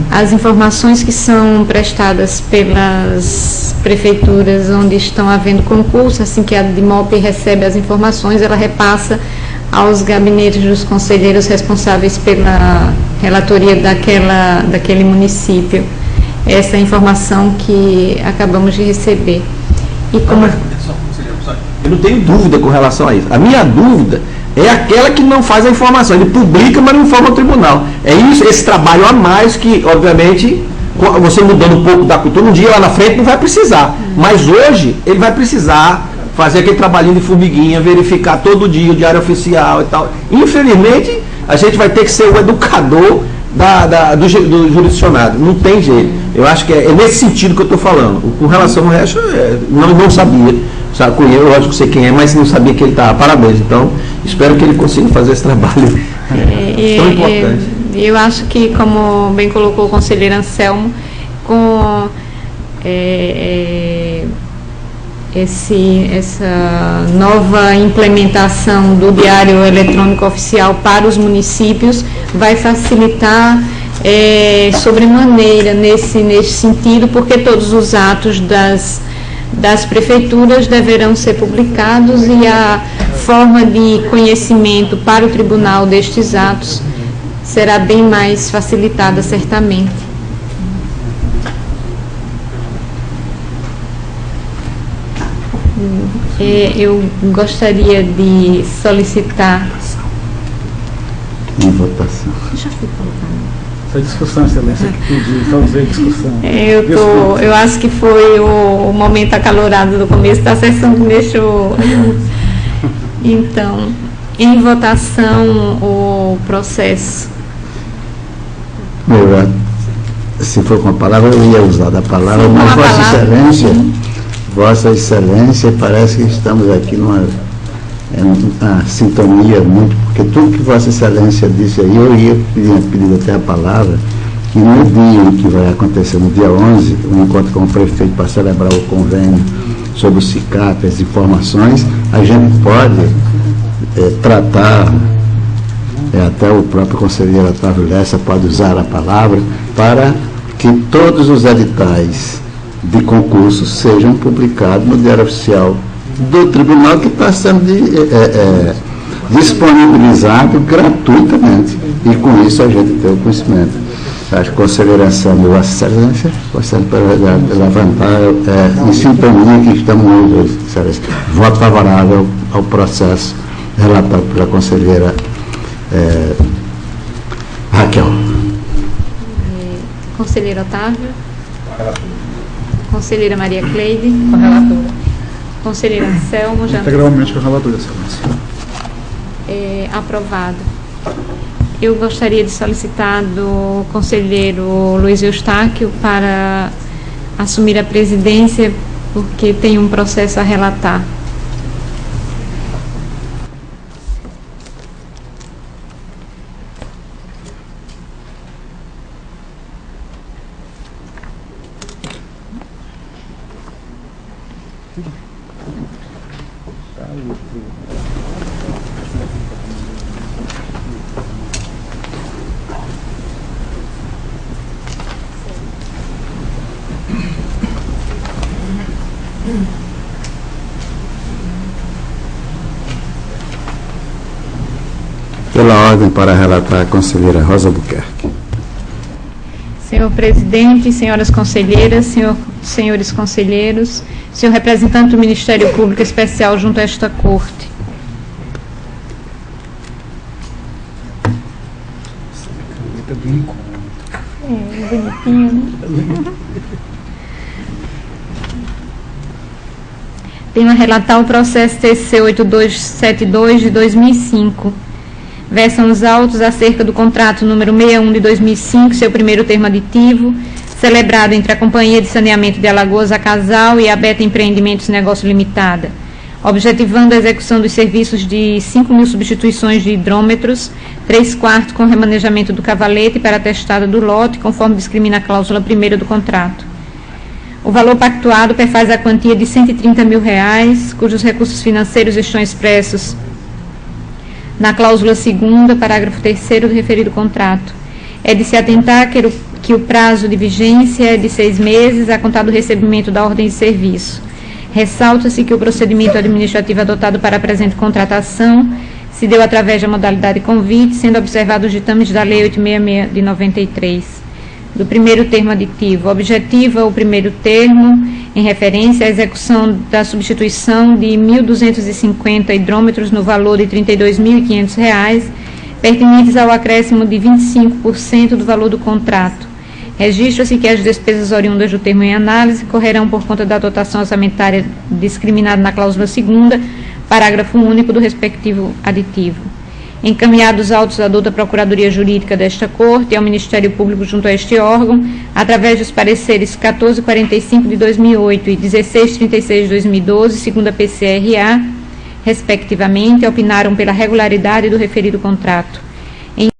as informações que são prestadas pelas prefeituras onde estão havendo concurso, assim que a DIMOP recebe as informações, ela repassa aos gabinetes dos conselheiros responsáveis pela relatoria daquele município. Essa é a informação que acabamos de receber. E como... Eu não tenho dúvida com relação a isso. A minha dúvida é aquela que não faz a informação. Ele publica, mas não informa o tribunal. É isso, esse trabalho a mais que, obviamente, você mudando um pouco da cultura, um dia lá na frente não vai precisar. Mas hoje ele vai precisar fazer aquele trabalhinho de formiguinha, verificar todo dia o Diário Oficial e tal. Infelizmente, a gente vai ter que ser o educador do jurisdicionado. Não tem jeito. Eu acho que é nesse sentido que eu estou falando. Com relação ao resto, não sabia. Eu lógico que sei quem é, mas não sabia que ele estava. Parabéns. Então, espero que ele consiga fazer esse trabalho tão importante. Eu acho que, como bem colocou o conselheiro Anselmo, com essa nova implementação do Diário Eletrônico Oficial para os municípios vai facilitar sobremaneira nesse sentido, porque todos os atos das prefeituras deverão ser publicados e a forma de conhecimento para o tribunal destes atos será bem mais facilitada, certamente. Eu gostaria de solicitar... Em votação. Já fui colocando. Essa discussão, Excelência, que pediu, fazer discussão. Eu acho que foi o momento acalorado do começo da sessão que me deixou. Então, em votação, o processo. Se for com a palavra, eu ia usar da palavra, mas Vossa Excelência, parece que estamos aqui numa sintonia muito, porque tudo que Vossa Excelência disse aí, eu ia pedir até a palavra, que no dia que vai acontecer, no dia 11, o encontro com o prefeito para celebrar o convênio sobre o SICAP, as informações, a gente pode tratar, até o próprio conselheiro Otávio Lessa pode usar a palavra, para que todos os editais de concurso sejam publicados no Diário Oficial do Tribunal, que está sendo disponibilizado gratuitamente. E com isso a gente tem o conhecimento. Acho que a conselheira Anselmo, Vossa Excelência, para levantar em sintonia que estamos hoje, Excelência. Voto favorável ao processo relatado pela conselheira Raquel. Conselheiro Otávio. Conselheira Maria Cleide. Com a relatora. Conselheiro Anselmo. Integralmente com a relatora, Excelência. Aprovado. Eu gostaria de solicitar do conselheiro Luiz Eustáquio para assumir a presidência, porque tem um processo a relatar. Pela ordem para relatar a conselheira Rosa Buquerque. Senhor presidente, senhoras conselheiras, senhores conselheiros, senhor representante do Ministério Público Especial junto a esta Corte. Bonitinho, né? Tenho a relatar o processo TC 8272 de 2005. Versam os autos acerca do contrato número 61 de 2005, seu primeiro termo aditivo, celebrado entre a Companhia de Saneamento de Alagoas, a Casal, e a Beta Empreendimentos Negócio Limitada, objetivando a execução dos serviços de 5.000 substituições de hidrômetros, 3/4 com remanejamento do cavalete para a testada do lote, conforme discrimina a cláusula 1ª do contrato. O valor pactuado perfaz a quantia de R$130 mil, cujos recursos financeiros estão expressos na cláusula 2ª, parágrafo 3º do referido contrato. É de se atentar que o prazo de vigência é de 6 meses, a contar do recebimento da ordem de serviço. Ressalta-se que o procedimento administrativo adotado para a presente contratação se deu através da modalidade convite, sendo observados os ditames da Lei 866 de 93. Do primeiro termo aditivo, objetiva o primeiro termo em referência à execução da substituição de 1.250 hidrômetros no valor de R$ 32.500, pertinentes ao acréscimo de 25% do valor do contrato. Registra-se que as despesas oriundas do termo em análise correrão por conta da dotação orçamentária discriminada na cláusula 2ª, parágrafo único do respectivo aditivo. Encaminhados autos à douta Procuradoria Jurídica desta Corte e ao Ministério Público junto a este órgão, através dos pareceres 1445 de 2008 e 1636 de 2012, segundo a PCRA, respectivamente, opinaram pela regularidade do referido contrato.